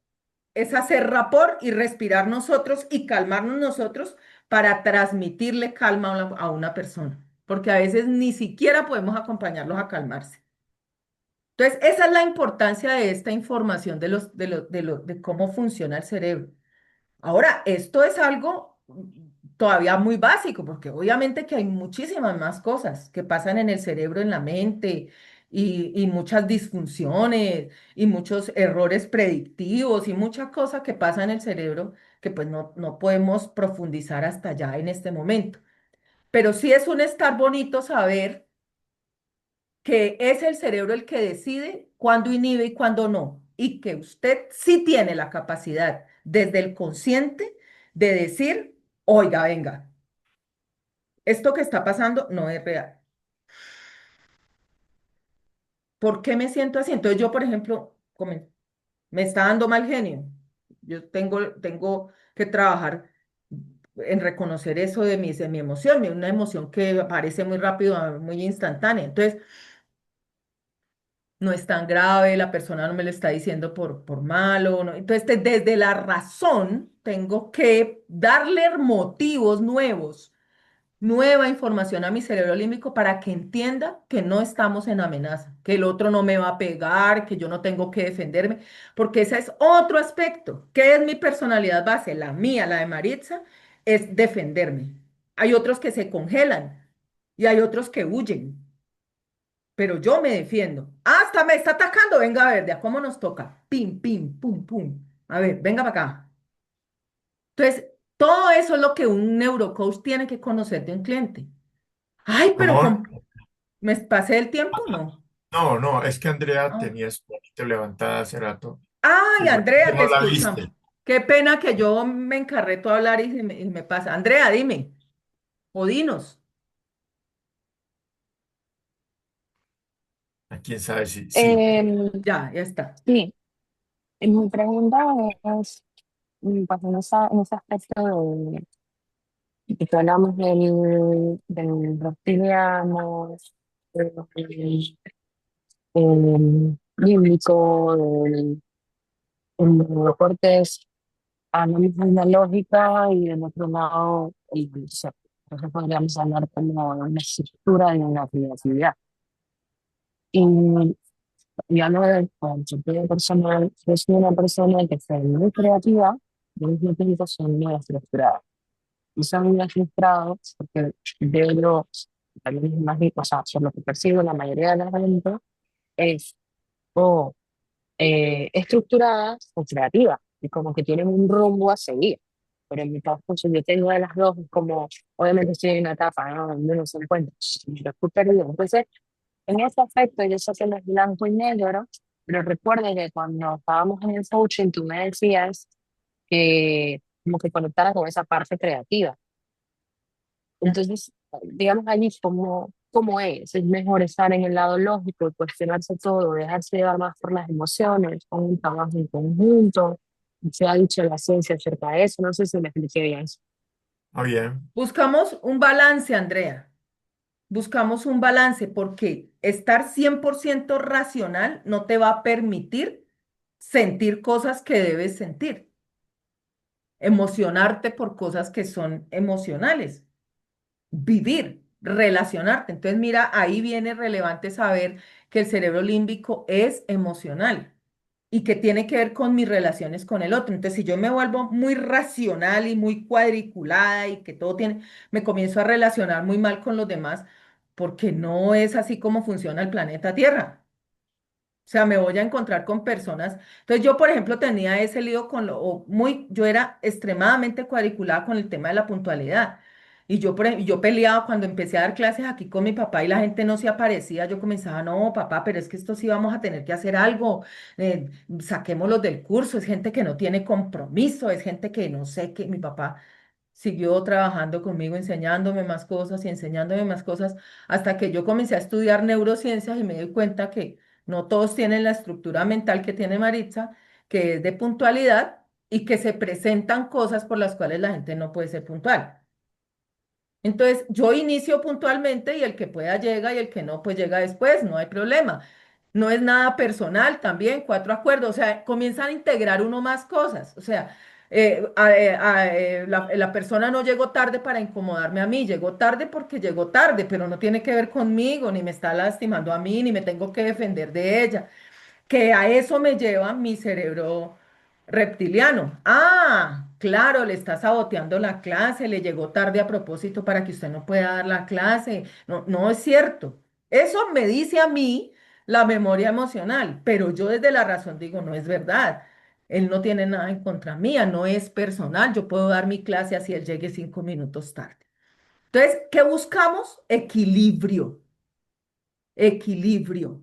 es hacer rapport y respirar nosotros y calmarnos nosotros para transmitirle calma a una persona. Porque a veces ni siquiera podemos acompañarlos a calmarse. Entonces, esa es la importancia de esta información de cómo funciona el cerebro. Ahora, esto es algo todavía muy básico, porque obviamente que hay muchísimas más cosas que pasan en el cerebro, en la mente, y muchas disfunciones, y muchos errores predictivos, y muchas cosas que pasan en el cerebro que pues no podemos profundizar hasta allá en este momento. Pero sí es un estar bonito saber que es el cerebro el que decide cuándo inhibe y cuándo no, y que usted sí tiene la capacidad desde el consciente de decir, oiga, venga, esto que está pasando no es real. ¿Por qué me siento así? Entonces yo, por ejemplo, me está dando mal genio. Yo tengo que trabajar en reconocer eso de mi emoción, una emoción que aparece muy rápido, muy instantánea. Entonces, no es tan grave, la persona no me lo está diciendo por malo, ¿no? Entonces, desde la razón, tengo que darle motivos nuevos, nueva información a mi cerebro límbico para que entienda que no estamos en amenaza, que el otro no me va a pegar, que yo no tengo que defenderme, porque ese es otro aspecto. ¿Qué es mi personalidad base? La mía, la de Maritza, es defenderme. Hay otros que se congelan y hay otros que huyen, pero yo me defiendo. Hasta me está atacando. Venga a ver, ¿de a cómo nos toca? Pim, pim, pum, pum. A ver, venga para acá. Entonces, todo eso es lo que un neurocoach tiene que conocer de un cliente. Ay, pero
No,
¿me pasé el tiempo? No.
no, es que Andrea
Ah.
tenía su manito levantada hace rato.
Ay,
Seguramente
Andrea, te
no la
escuchamos.
viste.
Qué pena que yo me encarreto a hablar y me pasa. Andrea, dime, o dinos.
A quién sabe si, sí.
Em,
Ya está.
sí, mi pregunta es, pues en ese aspecto de que hablamos del reptiliano, del límbico, del neocortes, hablamos de una lógica y del otro lado, el concepto. Entonces podríamos hablar como de una estructura de una creatividad. Y yo hablo del concepto personal, yo soy una persona que soy muy creativa y al mismo tiempo soy muy estructurada. Y son muy frustrados porque veo, también es más rico, o sea, por lo que percibo la mayoría de la gente es o estructurada o creativa, y como que tienen un rumbo a seguir. Pero en mi caso, pues, yo tengo de las dos, es como, obviamente estoy en una etapa, ¿no? Donde uno se encuentra, lo estoy perdido. Entonces, en ese aspecto, yo sé que no es blanco y negro, pero recuerdo que cuando estábamos en el coaching, tú me decías que como que conectara con esa parte creativa. Entonces, digamos allí cómo es mejor estar en el lado lógico, cuestionarse todo, dejarse llevar más por las emociones, con un trabajo en conjunto. Se ha dicho la ciencia acerca de eso, no sé si me expliqué bien.
Ah, bien.
Buscamos un balance, Andrea. Buscamos un balance porque estar 100% racional no te va a permitir sentir cosas que debes sentir, emocionarte por cosas que son emocionales, vivir, relacionarte. Entonces, mira, ahí viene relevante saber que el cerebro límbico es emocional y que tiene que ver con mis relaciones con el otro. Entonces, si yo me vuelvo muy racional y muy cuadriculada y que todo tiene, me comienzo a relacionar muy mal con los demás porque no es así como funciona el planeta Tierra. O sea, me voy a encontrar con personas. Entonces, yo, por ejemplo, tenía ese lío yo era extremadamente cuadriculada con el tema de la puntualidad. Y yo peleaba cuando empecé a dar clases aquí con mi papá y la gente no se aparecía. Yo comenzaba, no, papá, pero es que esto sí vamos a tener que hacer algo. Saquémoslos del curso. Es gente que no tiene compromiso, es gente que no sé qué. Mi papá siguió trabajando conmigo, enseñándome más cosas y enseñándome más cosas, hasta que yo comencé a estudiar neurociencias y me di cuenta que no todos tienen la estructura mental que tiene Maritza, que es de puntualidad y que se presentan cosas por las cuales la gente no puede ser puntual. Entonces, yo inicio puntualmente y el que pueda llega y el que no, pues llega después, no hay problema. No es nada personal también, 4 acuerdos, o sea, comienzan a integrar uno más cosas, o sea, la persona no llegó tarde para incomodarme a mí, llegó tarde porque llegó tarde, pero no tiene que ver conmigo, ni me está lastimando a mí, ni me tengo que defender de ella, que a eso me lleva mi cerebro reptiliano. Ah, claro, le está saboteando la clase, le llegó tarde a propósito para que usted no pueda dar la clase. No, no es cierto. Eso me dice a mí la memoria emocional, pero yo desde la razón digo, no es verdad. Él no tiene nada en contra mía, no es personal. Yo puedo dar mi clase así él llegue 5 minutos tarde. Entonces, ¿qué buscamos? Equilibrio, equilibrio.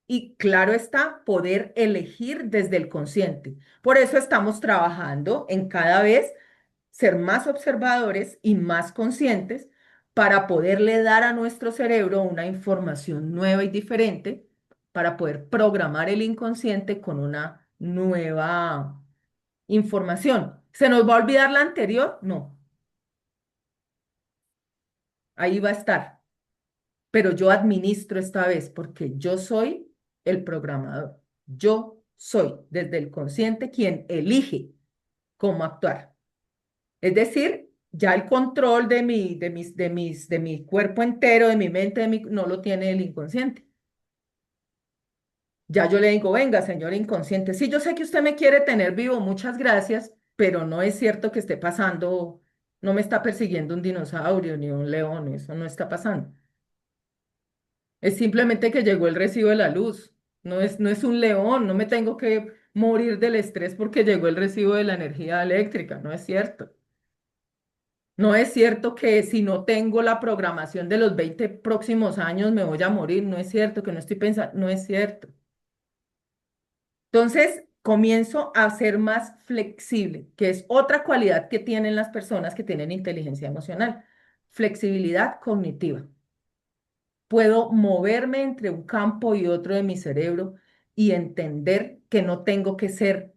Y claro está, poder elegir desde el consciente. Por eso estamos trabajando en cada vez ser más observadores y más conscientes para poderle dar a nuestro cerebro una información nueva y diferente, para poder programar el inconsciente con una nueva información. ¿Se nos va a olvidar la anterior? No, ahí va a estar. Pero yo administro esta vez porque yo soy el programador. Yo soy desde el consciente quien elige cómo actuar. Es decir, ya el control de mi cuerpo entero, de mi mente, no lo tiene el inconsciente. Ya yo le digo, venga, señor inconsciente, sí, yo sé que usted me quiere tener vivo, muchas gracias, pero no es cierto que esté pasando, no me está persiguiendo un dinosaurio ni un león, eso no está pasando. Es simplemente que llegó el recibo de la luz. No es un león, no me tengo que morir del estrés porque llegó el recibo de la energía eléctrica, no es cierto. No es cierto que si no tengo la programación de los 20 próximos años me voy a morir, no es cierto que no estoy pensando, no es cierto. Entonces, comienzo a ser más flexible, que es otra cualidad que tienen las personas que tienen inteligencia emocional, flexibilidad cognitiva. Puedo moverme entre un campo y otro de mi cerebro y entender que no tengo que ser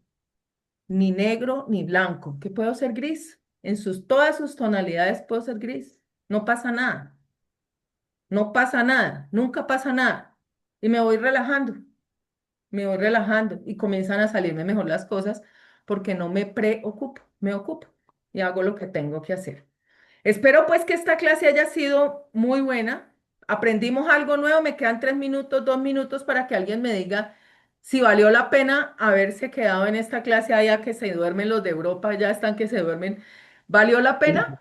ni negro ni blanco, que puedo ser gris. En todas sus tonalidades puedo ser gris. No pasa nada. No pasa nada. Nunca pasa nada. Y me voy relajando y comienzan a salirme mejor las cosas porque no me preocupo, me ocupo y hago lo que tengo que hacer. Espero pues que esta clase haya sido muy buena. Aprendimos algo nuevo, me quedan 3 minutos, 2 minutos para que alguien me diga si valió la pena haberse quedado en esta clase allá que se duermen los de Europa, ya están que se duermen. ¿Valió la pena?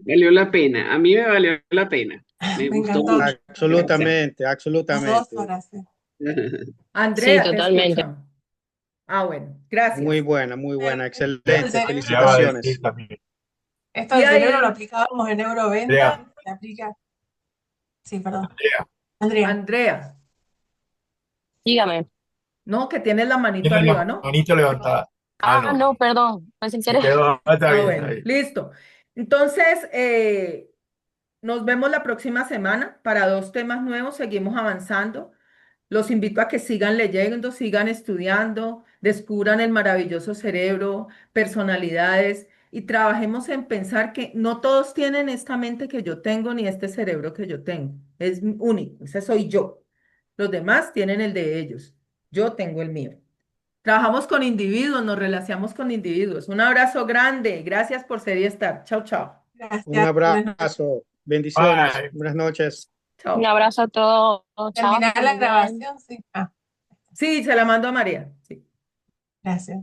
Valió la pena, a mí me valió la pena, me
Me
gustó
encantó.
mucho. Gracias.
Absolutamente,
Las 2
absolutamente.
horas. Sí.
Sí,
Andrea, te
totalmente.
escucho. Ah, bueno, gracias.
Muy buena,
El
excelente.
cerebro,
Le va a decir
Felicitaciones.
también.
esto
Y
del cerebro lo
ahí,
aplicábamos en
Andrea,
neuroventa, se aplica. Sí, perdón.
Andrea,
Andrea.
Andrea,
Dígame.
no, que tienes la manito
tiene
arriba,
la
¿no?
manito levantada. Ah,
Ah,
no,
no, perdón. Pensé que
se
era.
quedó. Está
Ah,
bien, está
bueno,
bien.
listo. Entonces, nos vemos la próxima semana para 2 temas nuevos. Seguimos avanzando. Los invito a que sigan leyendo, sigan estudiando, descubran el maravilloso cerebro, personalidades y trabajemos en pensar que no todos tienen esta mente que yo tengo ni este cerebro que yo tengo. Es único, ese soy yo. Los demás tienen el de ellos. Yo tengo el mío. Trabajamos con individuos, nos relacionamos con individuos. Un abrazo grande. Gracias por ser y estar. Chao, chao.
Un
Gracias. Buenas noches.
abrazo, bendiciones,
Bye.
buenas noches.
Un
Chao.
abrazo a todos. Chao, que
Terminar
estén
la
muy bien.
grabación, sí. Ah,
Sí, se la mando a María. Sí.
gracias.